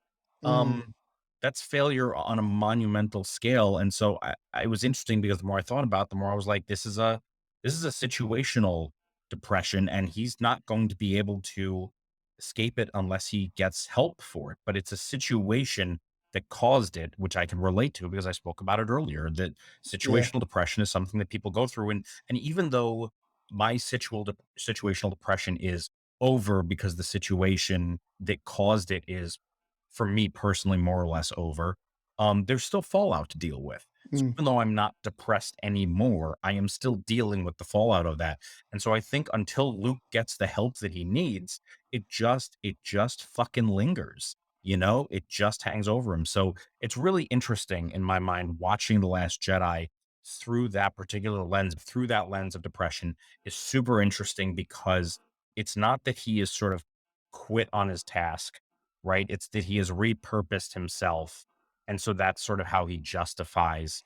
Mm, um, that's failure on a monumental scale. And so I was interesting because the more I thought about it, the more I was like, this is a situational depression, and he's not going to be able to escape it unless he gets help for it. But it's a situation that caused it, which I can relate to because I spoke about it earlier, that yeah. situational depression is something that people go through. And even though my situational depression is over because the situation that caused it is, for me personally, more or less over, there's still fallout to deal with. So Mm, even though I'm not depressed anymore, I am still dealing with the fallout of that. And so I think until Luke gets the help that he needs, it just fucking lingers. It just hangs over him. So it's really interesting in my mind watching The Last Jedi through that particular lens, through that lens of depression is super interesting because it's not that he is sort of quit on his task, right? It's that he has repurposed himself. And so that's sort of how he justifies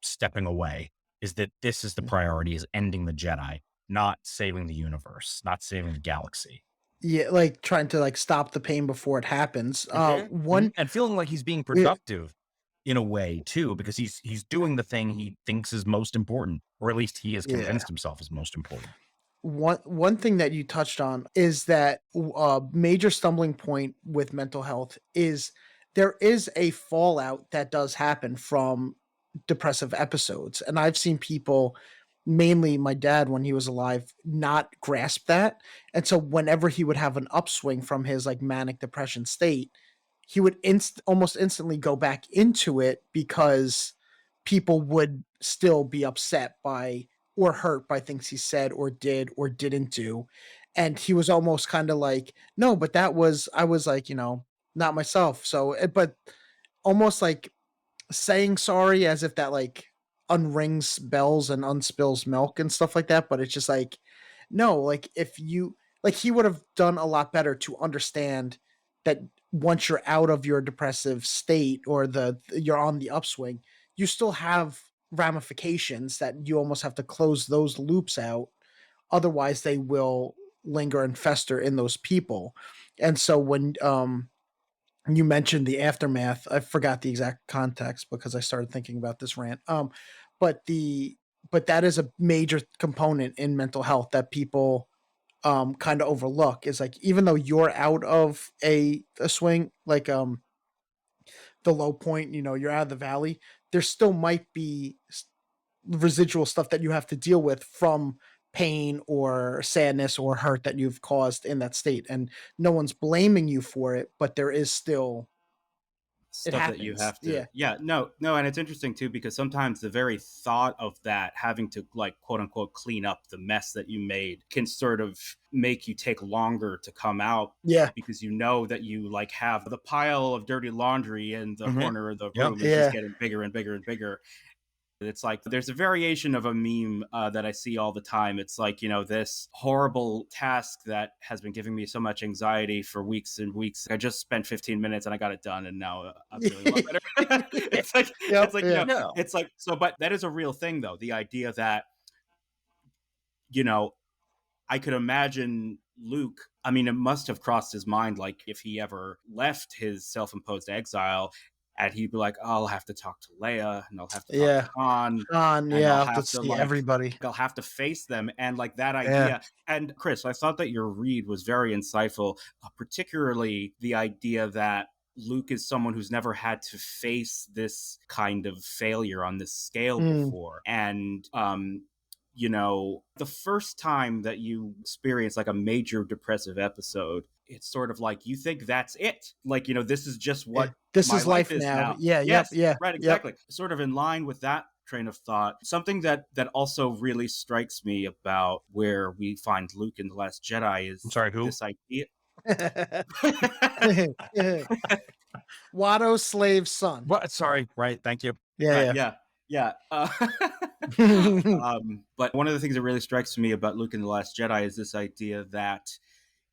stepping away, is that this is the priority, is ending the Jedi, not saving the universe, not saving the galaxy. Yeah, like trying to like stop the pain before it happens. One, And feeling like he's being yeah, productive in a way too, because he's doing the thing he thinks is most important, or at least he has yeah. convinced himself is most important. One thing that you touched on is that a major stumbling point with mental health is there is a fallout that does happen from depressive episodes, and I've seen people, mainly my dad when he was alive, not grasp that. And so whenever he would have an upswing from his like manic depression state, he would almost instantly go back into it because people would still be upset by or hurt by things he said or did or didn't do. And he was almost kind of like, no, but that was, I was like, not myself. So, but almost like saying sorry as if that like unrings bells and unspills milk and stuff like that. But it's just like, no, like if you, like he would have done a lot better to understand that once you're out of your depressive state or you're on the upswing, you still have ramifications that you almost have to close those loops out. Otherwise they will linger and fester in those people. And so when you mentioned the aftermath, I forgot the exact context because I started thinking about this rant. But the but that is a major component in mental health that people kind of overlook, is like even though you're out of a swing, like the low point, you're out of the valley, there still might be residual stuff that you have to deal with from pain or sadness or hurt that you've caused in that state, and no one's blaming you for it, but there is still, it Stuff that you happens. have to, Yeah. yeah, no, and it's interesting too because sometimes the very thought of that having to like quote unquote clean up the mess that you made can sort of make you take longer to come out, Yeah. because you know that you like have the pile of dirty laundry in the Mhm. corner of the Yep. room is just Yeah. getting bigger and bigger and bigger. It's like there's a variation of a meme that I see all the time. It's like, this horrible task that has been giving me so much anxiety for weeks and weeks. I just spent 15 minutes and I got it done, and now I'm feeling a lot better. it's like, Yep. it's like, Yeah. No. it's like, so, but that is a real thing though. The idea that, you know, I could imagine Luke. I mean, it must have crossed his mind, like if he ever left his self-imposed exile, and he'd be like, oh, I'll have to talk to Leia, and I'll have to talk to Yeah. Han, and Yeah. I'll I have to have to see everybody. I'll have to face them, and like that Yeah. idea. And Chris, I thought that your read was very insightful, particularly the idea that Luke is someone who's never had to face this kind of failure on this scale Mm. before, and the first time that you experience like a major depressive episode, it's sort of like you think that's it. Like, this is just Yeah. what This my is life life is now. now. Yeah. Yep. Yes, Yeah. right, Yep. exactly. Sort of in line with that train of thought. Something that also really strikes me about where we find Luke in The Last Jedi I'm is sorry, who? this idea. Watto's slave son. What? Sorry. Right. Thank you. Right, Yeah. yeah. Yeah. But one of the things that really strikes me about Luke and The Last Jedi is this idea that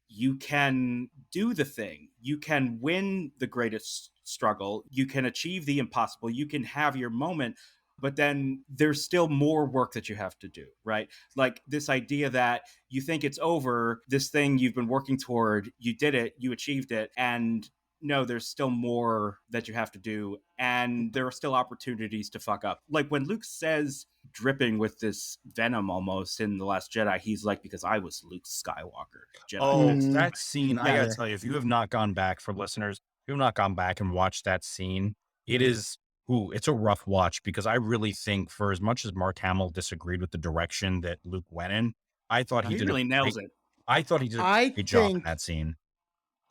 you can do the thing, you can win the greatest struggle, you can achieve the impossible, you can have your moment, but then there's still more work that you have to do, right? Like this idea that you think it's over, this thing you've been working toward, you did it, you achieved it, and no, there's still more that you have to do, and there are still opportunities to fuck up. Like when Luke says, dripping with this venom almost in The Last Jedi, he's like, because I was Luke Skywalker, Jedi Oh, Master. that scene. I Yeah. gotta tell you, if you have not gone back, for listeners, if you have not gone back and watched that scene, it is, it's a rough watch, because I really think, for as much as Mark Hamill disagreed with the direction that Luke went in, I thought he He did really nails great, it. I thought he did a I great job in think that scene.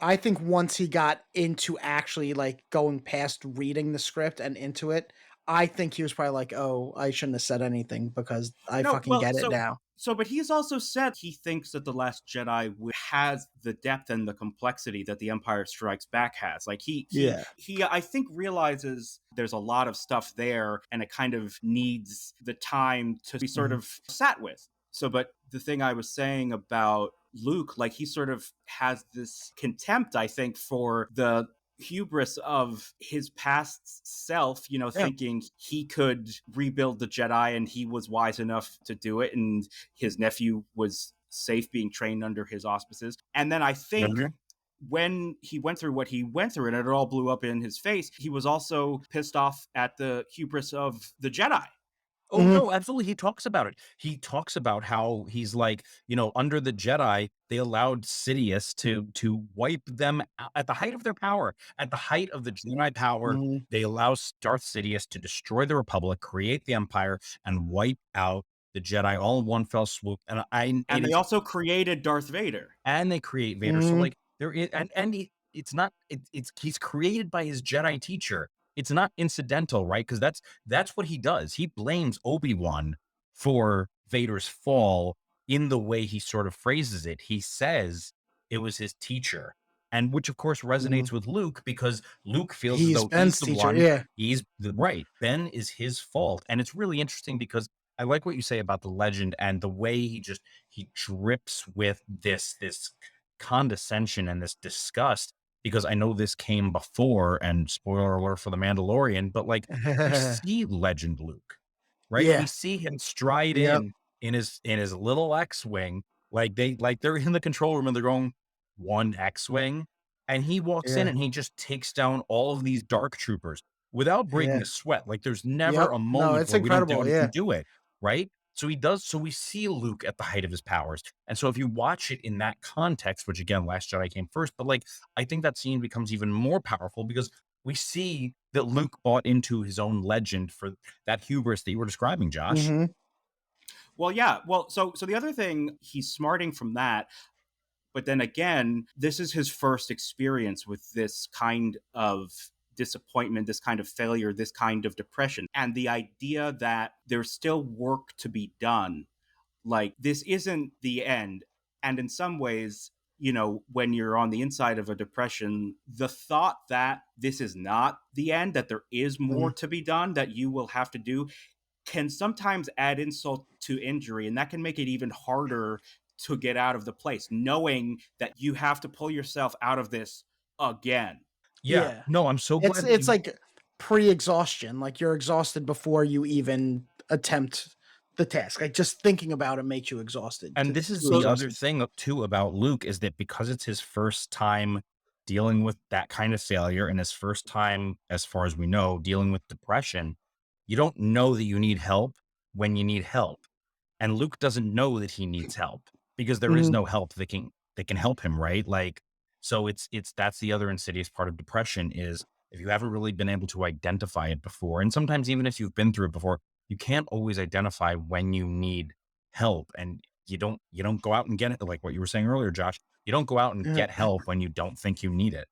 I think once he got into actually like going past reading the script and into it, I think he was probably like, "Oh, I shouldn't have said anything because I No, fucking well, get it so now." but he's also said he thinks that The Last Jedi has the depth and the complexity that The Empire Strikes Back has. Like Yeah. he I think realizes there's a lot of stuff there, and it kind of needs the time to be sort of sat with. So, but the thing I was saying about Luke, like he sort of has this contempt, I think, for the hubris of his past self, you know, Yeah. thinking he could rebuild the Jedi and he was wise enough to do it, and his nephew was safe being trained under his auspices. And then I think when he went through what he went through and it all blew up in his face, he was also pissed off at the hubris of the Jedi. Oh, no, absolutely. He talks about it. He talks about how he's like, under the Jedi, they allowed Sidious to wipe them at the height of their power, at the height of the Jedi power. Mhm. They allow Darth Sidious to destroy the Republic, create the Empire, and wipe out the Jedi all in one fell swoop. And they also created Darth Vader. And they create Vader. So Mhm. like there is, it's not, it's he's created by his Jedi teacher. It's not incidental, right? Because that's what he does. He blames Obi-Wan for Vader's fall in the way he sort of phrases it. He says it was his teacher, and which of course Mhm. resonates with Luke because Luke feels as He's though he's Ben's the teacher. one. Yeah. He's the right. Ben is his fault, and it's really interesting because I like what you say about the legend and the way he drips with this condescension and this disgust, because I know this came before, and spoiler alert for the Mandalorian, but like we see Legend Luke, right? We Yeah. see him stride Yep. in his little X-wing, they're in the control room and they're going one X-wing, and he walks in Yeah. and he just takes down all of these dark troopers without breaking Yeah. a sweat. Like there's never Yep. a No, moment it's where we don't do incredible. anything Yeah. to it, right? So he does. So we see Luke at the height of his powers. And so if you watch it in that context, which again, Last Jedi came first, but like, I think that scene becomes even more powerful because we see that Luke bought into his own legend for that hubris that you were describing, Josh. Mhm. Well, yeah. Well, so the other thing, he's smarting from that, but then again, this is his first experience with this kind of disappointment, this kind of failure, this kind of depression. And the idea that there's still work to be done, like this isn't the end. And in some ways, you know, when you're on the inside of a depression, the thought that this is not the end, that there is more Mhm. to be done, that you will have to do, can sometimes add insult to injury. And that can make it even harder to get out of the place, knowing that you have to pull yourself out of this again. Yeah. Yeah. No, I'm so It's glad that it's you. like pre-exhaustion. Like you're exhausted before you even attempt the task. Like just thinking about it makes you exhausted. And this is Too the other exhausted. thing too about Luke is that because it's his first time dealing with that kind of failure and his first time, as far as we know, dealing with depression, you don't know that you need help when you need help. And Luke doesn't know that he needs help because there is Mhm. no help that can help him, right? Like, so it's that's the other insidious part of depression is if you haven't really been able to identify it before, and sometimes even if you've been through it before, you can't always identify when you need help, and you don't go out and get it, like what you were saying earlier, Josh. You don't go out and Yeah. get help when you don't think you need it.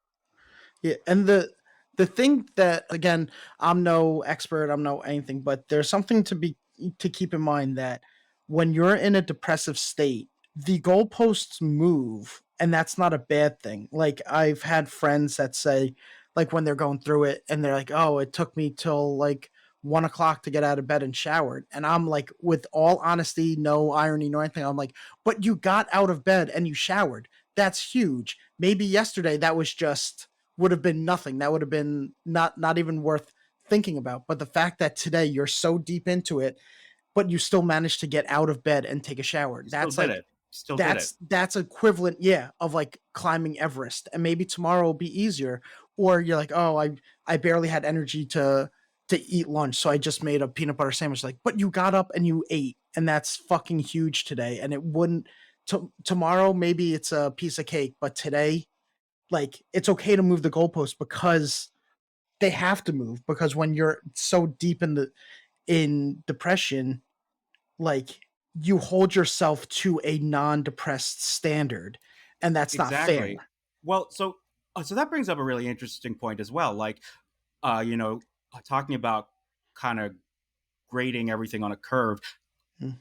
Yeah, and the thing that again, I'm no expert, I'm no anything, but there's something to keep in mind that when you're in a depressive state, the goalposts move, and that's not a bad thing. Like I've had friends that say, like when they're going through it, and they're like, "Oh, it took me till like 1 o'clock to get out of bed and showered," and I'm like, with all honesty, no irony, no anything, I'm like, "But you got out of bed and you showered. That's huge. Maybe yesterday that was just." Would have been nothing. That would have been not even worth thinking about. But the fact that today you're so deep into it, but you still managed to get out of bed and take a shower. You still That's did like it. Still did it. that's equivalent, yeah, of like climbing Everest. And maybe tomorrow will be easier. Or you're like, oh, I barely had energy to eat lunch, so I just made a peanut butter sandwich. Like, but you got up and you ate, and that's fucking huge today. And it wouldn't tomorrow maybe it's a piece of cake, but today like it's okay to move the goalpost because they have to move because when you're so deep in depression, like you hold yourself to a non-depressed standard, and that's not fair. Exactly. Well, so that brings up a really interesting point as well. Like, you know, talking about kind of grading everything on a curve.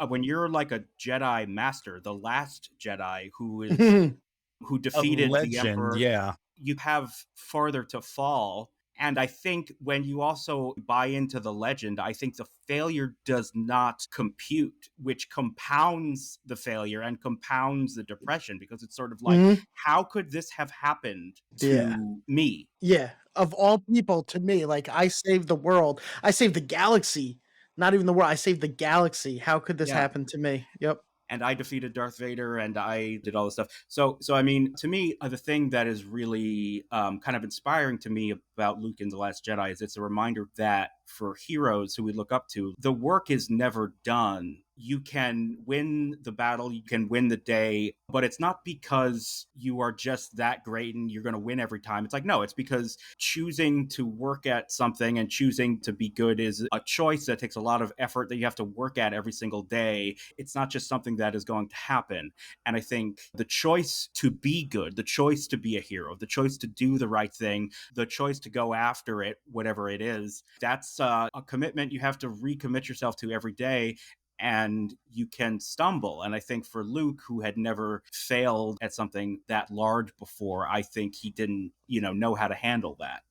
When you're like a Jedi master, the last Jedi Mhm. who A defeated the legend, Emperor, yeah. you have farther to fall. And I think when you also buy into the legend, I think the failure does not compute, which compounds the failure and compounds the depression, because it's sort of like, Mhm. how could this have happened Yeah. to me? Yeah. Of all people, to me, like, I saved the world. I saved the galaxy. Not even the world. I saved the galaxy. How could this Yeah. happen to me? Yep. And I defeated Darth Vader, and I did all this stuff. So I mean, to me, the thing that is really kind of inspiring to me about Luke in The Last Jedi is it's a reminder that for heroes who we look up to, the work is never done. You can win the battle, you can win the day, but it's not because you are just that great and you're going to win every time. It's like, no, it's because choosing to work at something and choosing to be good is a choice that takes a lot of effort that you have to work at every single day. It's not just something that is going to happen. And I think the choice to be good, the choice to be a hero, the choice to do the right thing, the choice to go after it, whatever it is, that's a commitment you have to recommit yourself to every day. And you can stumble. And I think for Luke, who had never failed at something that large before, I think he didn't, know how to handle that.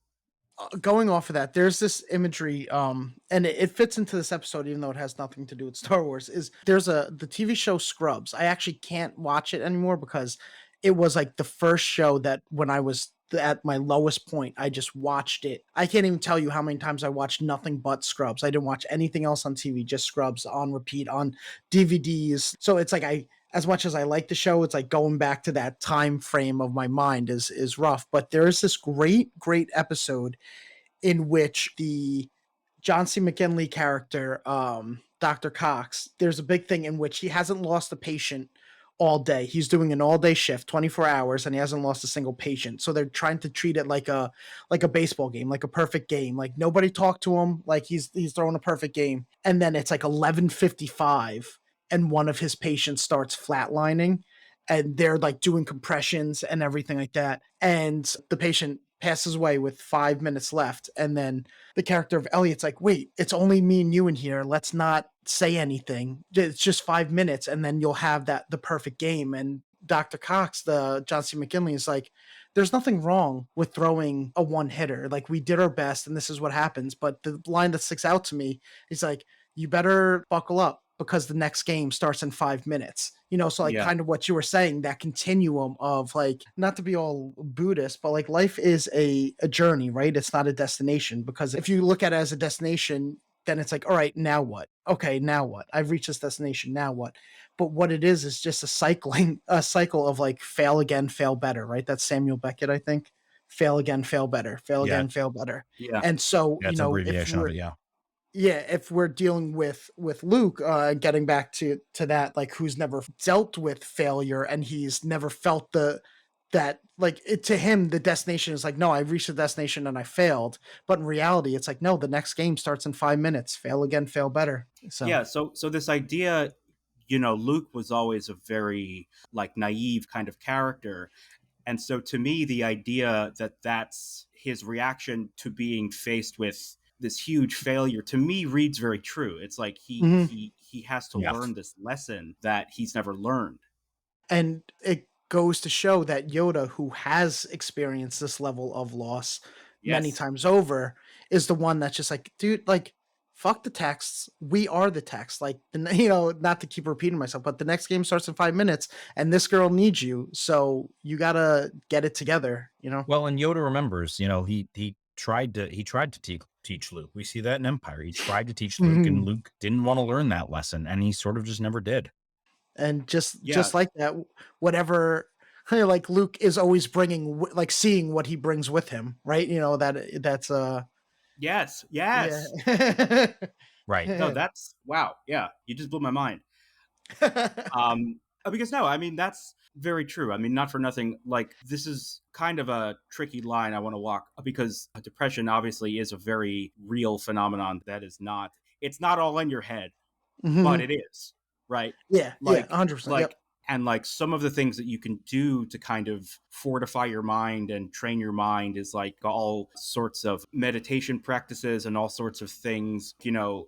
Going off of that, there's this imagery, and it fits into this episode, even though it has nothing to do with Star Wars. Is there's the TV show Scrubs. I actually can't watch it anymore because it was like the first show that when I was at my lowest point, I just watched it. I can't even tell you how many times I watched nothing but Scrubs. I didn't watch anything else on TV, just Scrubs on repeat on DVDs. So it's like as much as I like the show, it's like going back to that time frame of my mind is rough. But there is this great episode in which the John C. McGinley character, Dr. Cox, there's a big thing in which he hasn't lost a patient all day. He's doing an all day shift, 24 hours, and he hasn't lost a single patient. So they're trying to treat it like a baseball game, like a perfect game. Like nobody talked to him, like he's throwing a perfect game. And then it's like 11:55 and one of his patients starts flatlining and they're like doing compressions and everything like that. And the patient passes away with 5 minutes left. And then the character of Elliot's like, wait, it's only me and you in here. Let's not say anything. It's just 5 minutes, and then you'll have the perfect game. And Dr. Cox, the John C. McKinley, is like, there's nothing wrong with throwing a one hitter. Like, we did our best, and this is what happens. But the line that sticks out to me is like, you better buckle up because the next game starts in 5 minutes. So like Yeah. kind of what you were saying, that continuum of like, not to be all Buddhist, but like life is a journey, right? It's not a destination, because if you look at it as a destination, then it's like, all right, now what? Okay, now what? I've reached this destination, now what? But what it is just a cycle of like fail again, fail better, right? That's Samuel Beckett, I think. Fail again, fail better, fail Yeah, again, fail better. Yeah. And so, that's an abbreviation of it. Yeah. if we're dealing with Luke, getting back to that, like, who's never dealt with failure and he's never felt that like to him the destination is like, no, I reached the destination and I failed. But in reality, it's like, no, the next game starts in 5 minutes. Fail again, fail better. So Yeah. So this idea, Luke was always a very like naive kind of character. And so to me, the idea that that's his reaction to being faced with this huge failure, to me, reads very true. It's like he Mhm. he he has to Yeah. learn this lesson that he's never learned. And it goes to show that Yoda, who has experienced this level of loss many Yes. times over, is the one that's just like, dude, like, fuck the texts. We are the text. Like, not to keep repeating myself, but the next game starts in 5 minutes, and this girl needs you, so you gotta get it together. Well, and Yoda remembers, he tried to teach Luke. We see that in Empire. He tried to teach Luke, and Mhm. Luke didn't want to learn that lesson, and he sort of just never did. And just Yeah. like that, whatever. Like Luke is always bringing, like, seeing what he brings with him, right? That's Yes. yeah. Yes. Right. No, that's wow. Yeah. You just blew my mind. Because no, I mean, that's very true. I mean, not for nothing, like, this is kind of a tricky line I want to walk, because depression obviously is a very real phenomenon that is not, it's not all in your head, but Mhm. it is, right? Yeah, Like, 100%. like, Yep. and like some of the things that you can do to kind of fortify your mind and train your mind is like all sorts of meditation practices and all sorts of things.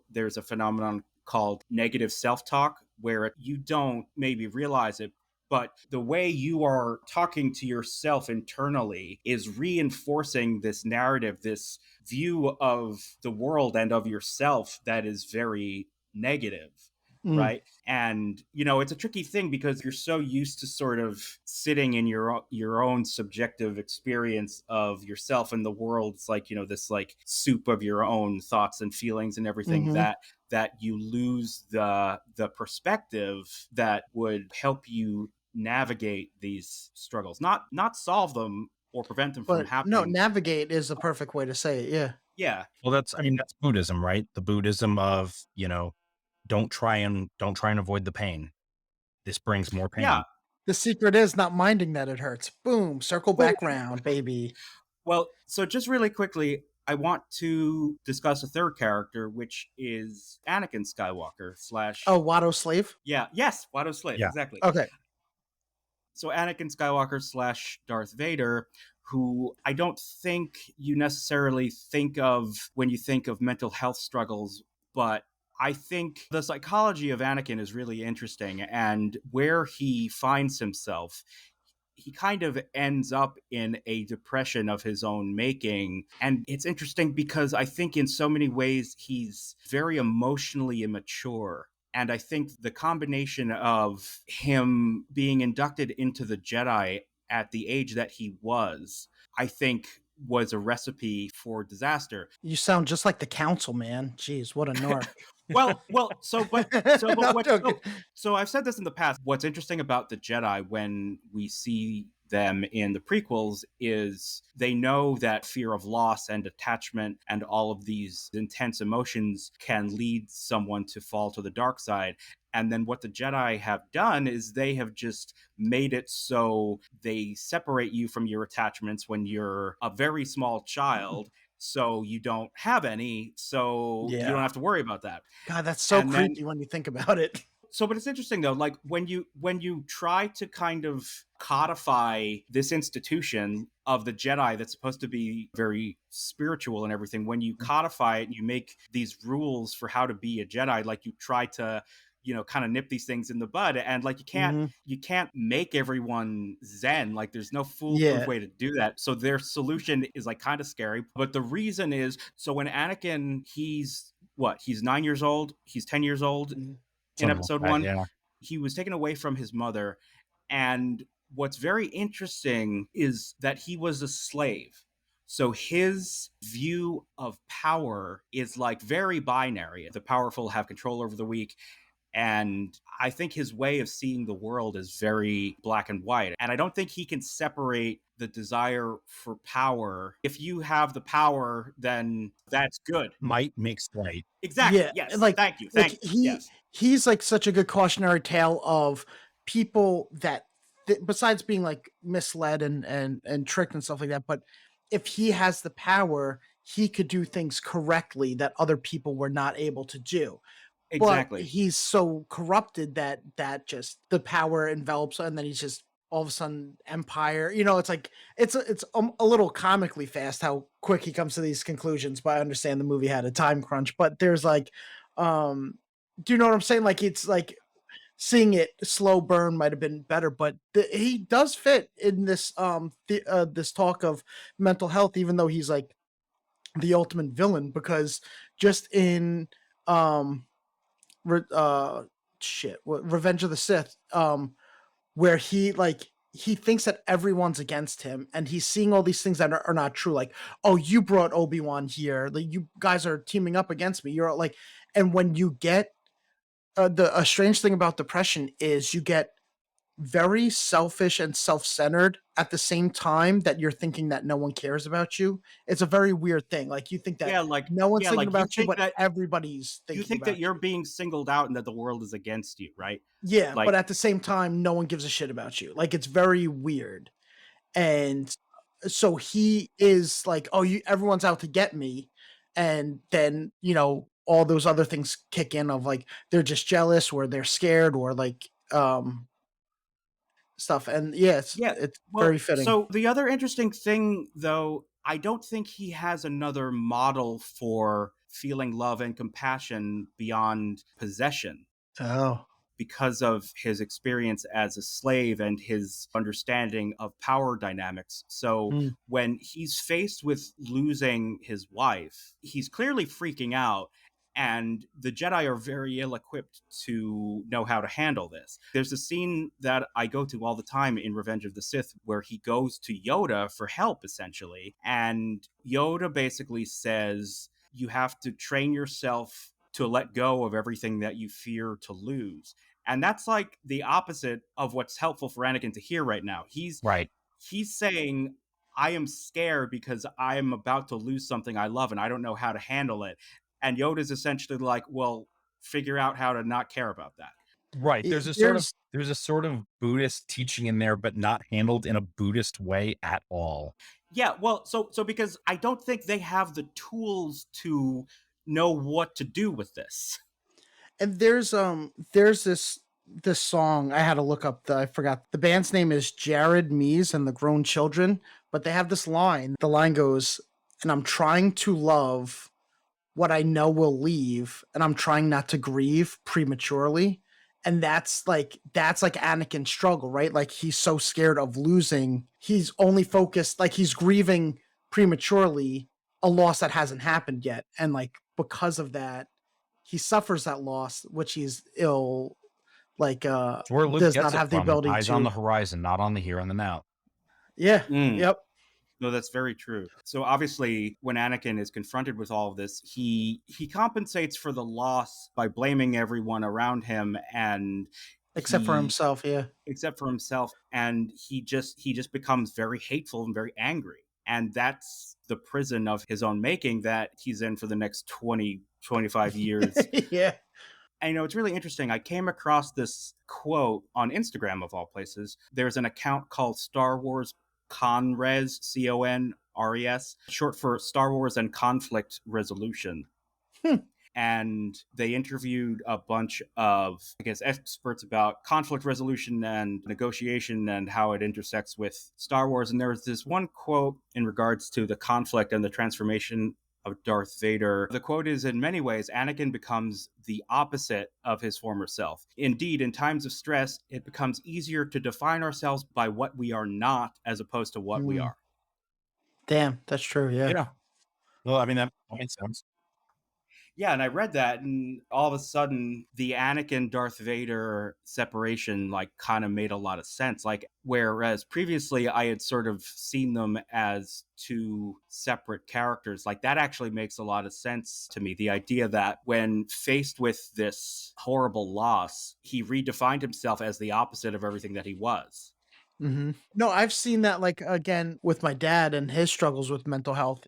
There's a phenomenon called negative self-talk where you don't maybe realize it, but the way you are talking to yourself internally is reinforcing this narrative, this view of the world and of yourself that is very negative. Mm. Right. And, it's a tricky thing because you're so used to sort of sitting in your own subjective experience of yourself and the world. It's like, this like soup of your own thoughts and feelings and everything, Mm-hmm. that you lose the perspective that would help you navigate these struggles, not solve them or prevent them from But no, happening. navigate is the perfect way to say it. Yeah. Yeah. Well, that's Buddhism, right? The Buddhism of, don't try and avoid the pain. This brings more Yeah. pain. The secret is not minding that it hurts. Boom, circle back round, baby. Well, so just really quickly, I want to discuss a third character, which is Anakin Skywalker Oh, slash. Watto slave. Yeah, yes, Watto Slave, Yeah. exactly. Okay. So Anakin Skywalker slash Darth Vader, who I don't think you necessarily think of when you think of mental health struggles, but I think the psychology of Anakin is really interesting, and where he finds himself, he kind of ends up in a depression of his own making. And it's interesting because I think in so many ways he's very emotionally immature. And I think the combination of him being inducted into the Jedi at the age that he was, I think was a recipe for disaster. You sound just like the council, man. Jeez, what a narc. Well, but No, I'm what joking. so I've said this in the past. What's interesting about the Jedi when we see them in the prequels is they know that fear of loss and attachment and all of these intense emotions can lead someone to fall to the dark side. And then what the Jedi have done is they have just made it so they separate you from your attachments when you're a very small child, so you don't have any, so you don't Yeah. have to worry about that. God, that's so And then creepy when you think about it. but it's interesting though, like when you try to kind of codify this institution of the Jedi that's supposed to be very spiritual and everything, when you codify it and you make these rules for how to be a Jedi, like you try to kind of nip these things in the bud, and like Hmm. you can't make everyone zen. Like there's no foolproof Yeah. way to do that, so their solution is like kind of scary. But the reason is, so when Anakin, he's 9 years old, he's 10 years old Mhm. in Something like episode that, one, yeah. he was taken away from his mother. And what's very interesting is that he was a slave. So his view of power is like very binary. The powerful have control over the weak. And I think his way of seeing the world is very black and white. And I don't think he can separate the desire for power. If you have the power, then that's good. Might makes right. Exactly. Yeah, and, Yes. like Thank you. like Thank you. he Yes. he's like such a good cautionary tale of people that besides being like misled and tricked and stuff like that, but if he has the power, he could do things correctly that other people were not able to do. But Exactly. he's so corrupted that just the power envelops, and then he's just all of a sudden empire. It's like it's a little comically fast how quick he comes to these conclusions. But I understand the movie had a time crunch. But there's like, do you know what I'm saying? Like it's like seeing it slow burn might have been better, but he does fit in this this talk of mental health, even though he's like the ultimate villain because just in um Re- uh Revenge of the Sith, where he thinks that everyone's against him and he's seeing all these things that are not true, like, oh, you brought Obi-Wan here, like you guys are teaming up against me, you're like. And when you get the a strange thing about depression is you get very selfish and self-centered at the same time that you're thinking that no one cares about you. It's a very weird thing. Like you think that Yeah, like no one's yeah, thinking like you about you, think but that everybody's you thinking think that about you're you. being singled out and that the world is against you, right? Yeah, but Like at the same time, no one gives a shit about you. Like it's very weird. And so he is like, oh, you everyone's out to get me. And then, all those other things kick in of like they're just jealous or they're scared or like stuff. And yeah, yeah. it's very Well, fitting. so the other interesting thing though, I don't think he has another model for feeling love and compassion beyond possession. Oh. because of his experience as a slave and his understanding of power dynamics. So Mm. when he's faced with losing his wife, he's clearly freaking out. And the Jedi are very ill equipped to know how to handle this. There's a scene that I go to all the time in Revenge of the Sith where he goes to Yoda for help, essentially. And Yoda basically says, you have to train yourself to let go of everything that you fear to lose. And that's like the opposite of what's helpful for Anakin to hear right now. Right. He's saying, I am scared because I am about to lose something I love and I don't know how to handle it. And Yoda's essentially like, well, figure out how to not care about that. Right. There's a sort of There's Buddhist teaching in there, but not handled in a Buddhist way at all. Yeah, well, so because I don't think they have the tools to know what to do with this. and there's this song I had to look up. I forgot the band's name is Jared Mees and the Grown Children, but they have this line. The line goes, "And I'm trying to love what I know will leave, and I'm trying not to grieve prematurely." And that's like Anakin's struggle, right? Like he's so scared of losing, he's only focused, like he's grieving prematurely a loss that hasn't happened yet, and like because of that, he suffers that loss, which he's ill, like It's where Luke does gets not it have the from. ability Eyes on the to. horizon, not on the here and the now. Yeah, Mm. yep. No, that's very true. So obviously, when Anakin is confronted with all of this, he compensates for the loss by blaming everyone around him, and Except for he himself, yeah. except for himself, and he just becomes very hateful and very angry. And that's the prison of his own making that he's in for the next 20-25 years. Yeah. And it's really interesting. I came across this quote on Instagram, of all places. There's an account called Star Wars Conres, Conres, short for Star Wars and Conflict Resolution. Hmm. And they interviewed a bunch of, I guess, experts about conflict resolution and negotiation and how it intersects with Star Wars. And there was this one quote in regards to the conflict and the transformation of Darth Vader. The quote is, in many ways, Anakin becomes the opposite of his former self. Indeed, in times of stress, it becomes easier to define ourselves by what we are not as opposed to what we Hmm. are. Damn, that's true. Yeah. Yeah. Well, I mean, that makes sense. Yeah, and I read that, and all of a sudden, the Anakin Darth Vader separation like kind of made a lot of sense. Like, whereas previously I had sort of seen them as two separate characters, like that actually makes a lot of sense to me. The idea that when faced with this horrible loss, he redefined himself as the opposite of everything that he was. No, I've seen that like again with my dad and his struggles with mental health.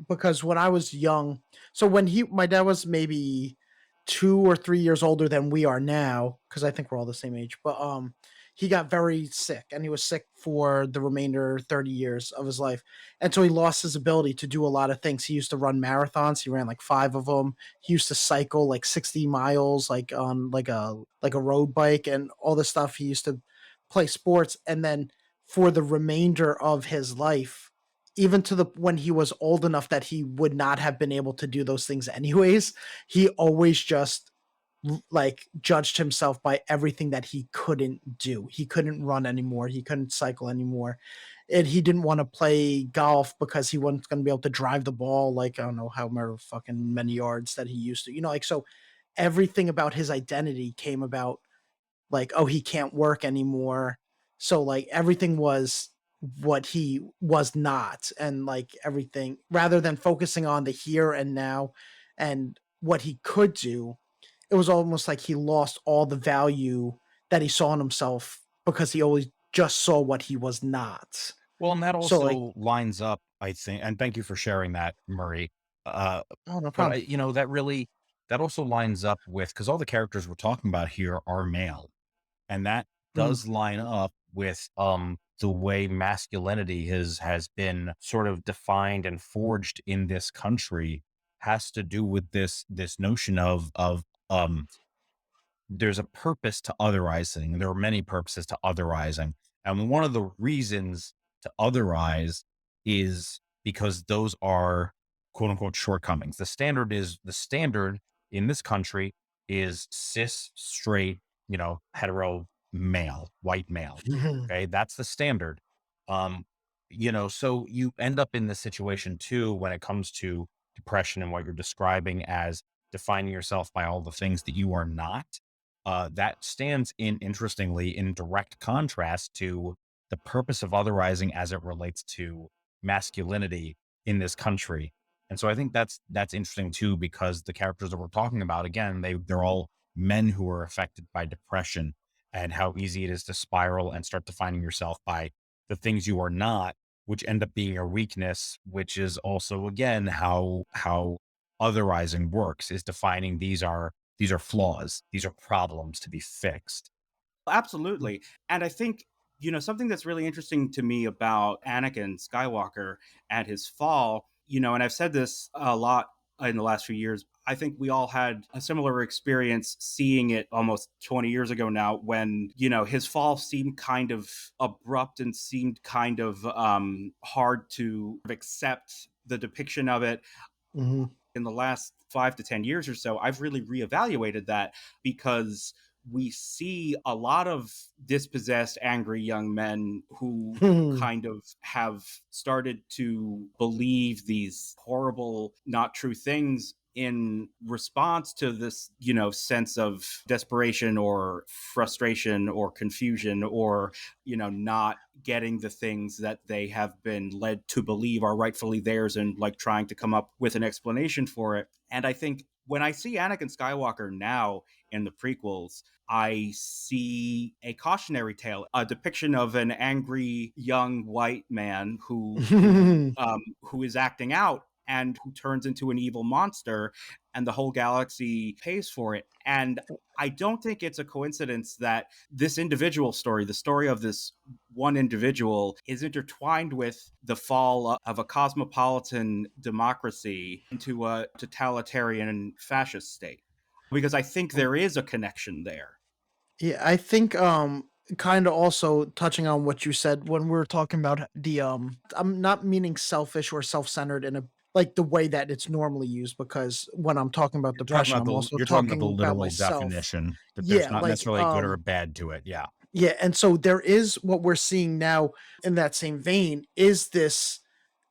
Because when I was young, so when my dad was maybe 2 or 3 years older than we are now, because I think we're all the same age, but he got very sick and he was sick for the remainder 30 years of his life. And so he lost his ability to do a lot of things. He used to run marathons, he ran like 5 of them. He used to cycle like 60 miles, like on like a road bike and all this stuff. He used to play sports, and then for the remainder of his life, even to the when he was old enough that he would not have been able to do those things anyways, he always just like judged himself by everything that he couldn't do. He couldn't run anymore, he couldn't cycle anymore, and he didn't want to play golf because he wasn't going to be able to drive the ball like I don't know how many fucking many yards that he used to, like so everything about his identity came about like, oh, he can't work anymore. So like everything was what he was not, and like everything rather than focusing on the here and now and what he could do, it was almost like he lost all the value that he saw in himself because he always just saw what he was not. Well, and that So like, also lines up, I think, and thank you for sharing that, Murray. Uh, oh no but problem. that also lines up with because all the characters we're talking about here are male, and that Mm, does line up with the way masculinity has been sort of defined and forged in this country has to do with this notion of there's a purpose to otherizing. There are many purposes to otherizing. And one of the reasons to otherize is because those are quote unquote shortcomings. The standard in this country is cis, straight, hetero male, white male. Okay, that's the standard. Um, so you end up in this situation too when it comes to depression and what you're describing as defining yourself by all the things that you are not. That stands in, interestingly, in direct contrast to the purpose of otherizing as it relates to masculinity in this country. And so I think that's interesting too, because the characters that we're talking about, again, they're all men who are affected by depression, and how easy it is to spiral and start defining yourself by the things you are not, which end up being a weakness, which is also, again, how otherizing works, is defining these are flaws, these are problems to be fixed. Absolutely. And I think, something that's really interesting to me about Anakin Skywalker and his fall, and I've said this a lot in the last few years. I think we all had a similar experience seeing it almost 20 years ago now, when, his fall seemed kind of abrupt and seemed kind of hard to accept the depiction of it. Hmm. In the last 5 to 10 years or so, I've really reevaluated that, because we see a lot of dispossessed, angry young men who kind of have started to believe these horrible, not true things in response to this, sense of desperation or frustration or confusion, or, not getting the things that they have been led to believe are rightfully theirs, and like trying to come up with an explanation for it. And I think when I see Anakin Skywalker now in the prequels, I see a cautionary tale, a depiction of an angry young white man who is acting out and who turns into an evil monster, and the whole galaxy pays for it. And I don't think it's a coincidence that this individual story, the story of this one individual, is intertwined with the fall of a cosmopolitan democracy into a totalitarian fascist state, because I think there is a connection there. Yeah, I think kind of also touching on what you said when we are talking about the I'm not meaning selfish or self-centered in a like the way that it's normally used, because when I'm talking about depression, I'm also You're talking about the talking about literal myself. definition, that there's Yeah, not like necessarily a good or a bad to it. Yeah. yeah, and so there is what we're seeing now in that same vein is this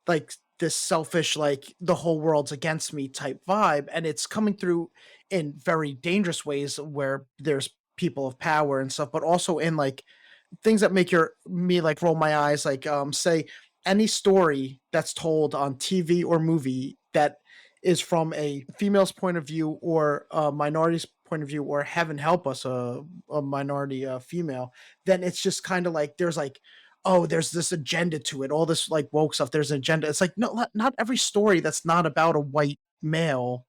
like this selfish, like the whole world's against me type vibe, and it's coming through in very dangerous ways where there's people of power and stuff, but also in like things that make your me like roll my eyes, like say any story that's told on TV or movie that is from a female's point of view or a minority's point of view, or heaven help us, a minority female, then it's just kind of like there's like, oh, there's this agenda to it, all this like woke stuff, there's an agenda. It's like, no, not every story that's not about a white male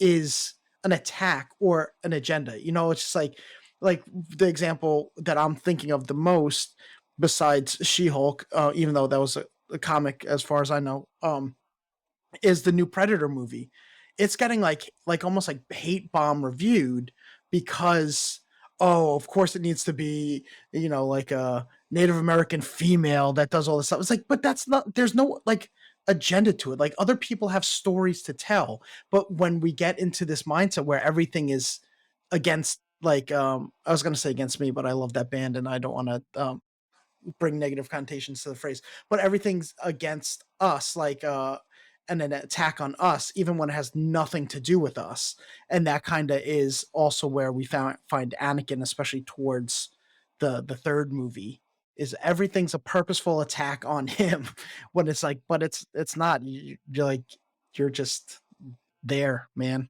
is an attack or an agenda. It's just like the example that I'm thinking of the most, besides She-Hulk, even though that was a comic as far as I know, is the new Predator movie. It's getting like almost like hate bomb reviewed because, oh, of course it needs to be, like a Native American female that does all this stuff. It's like, but that's not, there's no like agenda to it. Like other people have stories to tell. But when we get into this mindset where everything is against, like I was gonna say against me, but I love that band and I don't want to bring negative connotations to the phrase, but everything's against us, like and an attack on us, even when it has nothing to do with us. And that kind of is also where we find Anakin, especially towards the third movie, is everything's a purposeful attack on him when it's like, but it's not. You're like, you're just there, man.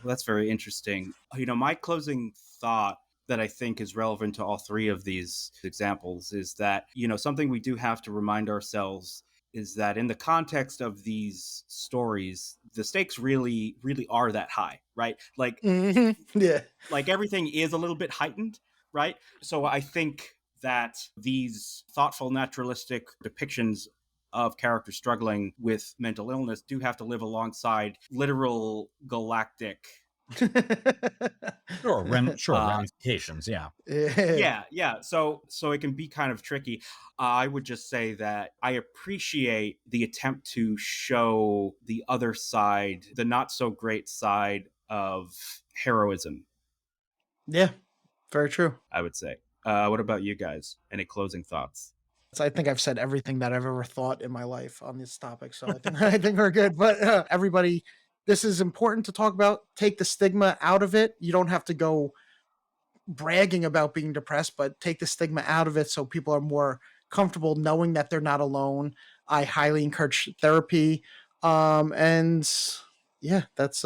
Well, that's very interesting. My closing thought that I think is relevant to all three of these examples is that, something we do have to remind ourselves is that in the context of these stories, the stakes really, really are that high, right? Yeah. Like everything is a little bit heightened, right? So I think that these thoughtful, naturalistic depictions of characters struggling with mental illness do have to live alongside literal galactic Sure, ramifications. Yeah. Yeah. yeah. So it can be kind of tricky. I would just say that I appreciate the attempt to show the other side, the not so great side of heroism. Yeah. Very true. I would say. What about you guys? Any closing thoughts? So I think I've said everything that I've ever thought in my life on this topic. So I think I think we're good. But everybody, this is important to talk about. Take the stigma out of it. You don't have to go bragging about being depressed, but take the stigma out of it so people are more comfortable knowing that they're not alone. I highly encourage therapy. And yeah, that's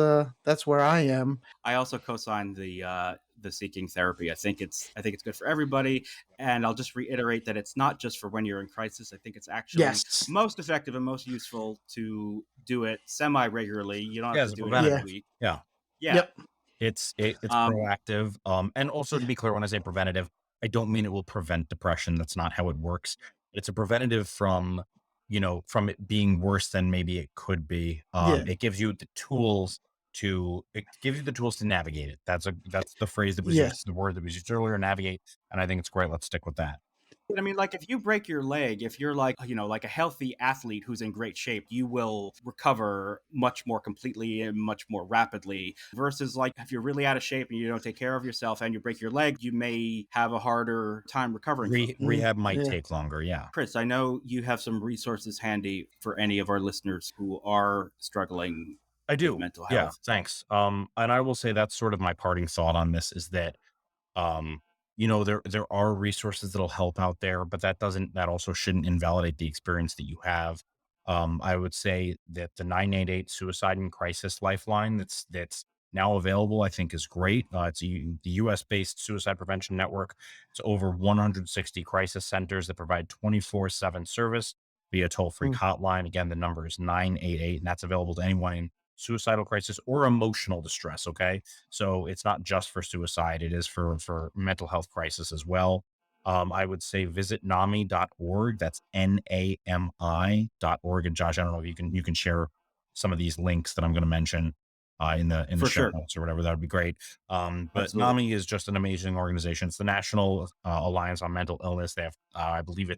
where I am. I also co-sign the seeking therapy. I think it's good for everybody, and I'll just reiterate that it's not just for when you're in crisis. I think it's actually Yes. most effective and most useful to do it semi regularly. You don't Yeah, have to as a do it every Yeah. preventative. week. Yeah. Yeah. Yep. It's Um, proactive. And also to Yeah. be clear, when I say preventative, I don't mean it will prevent depression. That's not how it works. It's a preventative from, from it being worse than maybe it could be. Yeah. It gives you the tools to navigate it. That's the phrase that was used, Yes. the word that was used earlier, navigate. And I think it's great. Let's stick with that. I mean, like if you break your leg, if you're like, like a healthy athlete who's in great shape, you will recover much more completely and much more rapidly. Versus like if you're really out of shape and you don't take care of yourself and you break your leg, you may have a harder time recovering from it. Rehab might Yeah. take longer. Yeah. Chris, I know you have some resources handy for any of our listeners who are struggling I with do. mental Yeah. health. Thanks. And I will say that's sort of my parting thought on this is that um there are resources that'll help out there, but that also shouldn't invalidate the experience that you have. I would say that the 988 suicide and crisis lifeline that's now available, I think, is great. The US based suicide prevention network. It's over 160 crisis centers that provide 24/7 service via toll free Mm. hotline. Again, the number is 988, and that's available to anyone in suicidal crisis or emotional distress. Okay, so it's not just for suicide, it is for mental health crisis as well. I would say visit NAMI.org. That's NAMI.org. And Josh, I don't know if you can share some of these links that I'm going to mention in the For show sure. notes or whatever. That would be great. But Absolutely. NAMI is just an amazing organization. It's the National Alliance on Mental Illness. They have, I believe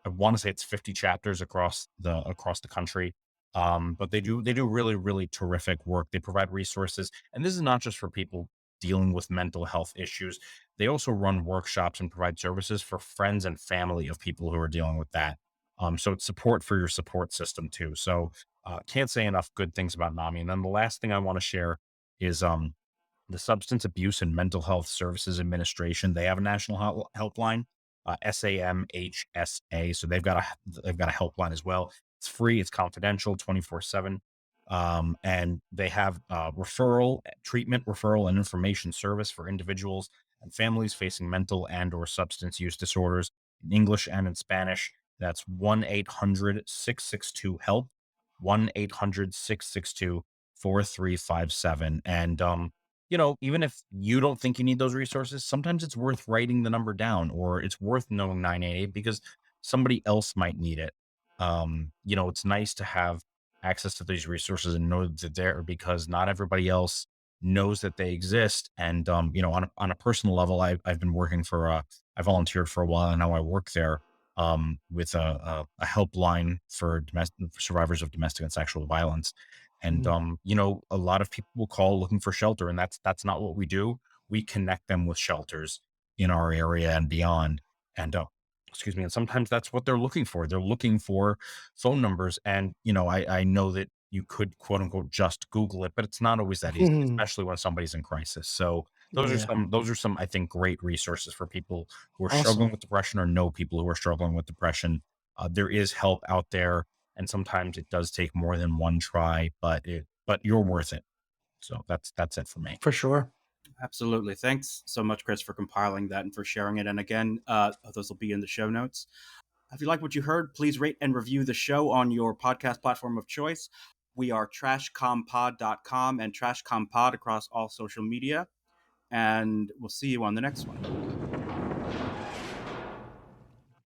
I want to say it's 50 chapters across the country. But they do really, really terrific work. They provide resources, and this is not just for people dealing with mental health issues. They also run workshops and provide services for friends and family of people who are dealing with that. So it's support for your support system too. So can't say enough good things about NAMI. And then the last thing I want to share is the Substance Abuse and Mental Health Services Administration. They have a national helpline, SAMHSA. So they've got a helpline as well. It's free, it's confidential, 24/7. And they have treatment referral and information service for individuals and families facing mental and or substance use disorders in English and in Spanish. That's 1-800-662-HELP, 1-800-662-4357. And even if you don't think you need those resources, sometimes it's worth writing the number down, or it's worth knowing 988 because somebody else might need it. It's nice to have access to these resources and know that they're there because not everybody else knows that they exist. And on a personal level, I've been working I volunteered for a while, and now I work there with a helpline for survivors of domestic and sexual violence. And Mm. a lot of people will call looking for shelter, and that's not what we do. We connect them with shelters in our area and beyond. And excuse me, and sometimes that's what they're looking for. They're looking for phone numbers. And I know that you could quote unquote just Google it, but it's not always that easy, especially when somebody's in crisis. So Yeah. those are some, I think, great resources for people who are struggling Awesome. with depression or know people who are struggling with depression. There is help out there, and sometimes it does take more than one try, but you're worth it. So that's it for me. For sure. Absolutely. Thanks so much, Chris, for compiling that and for sharing it. And again, those will be in the show notes. If you like what you heard, please rate and review the show on your podcast platform of choice. We are trashcompod.com and trashcompod across all social media. And we'll see you on the next one.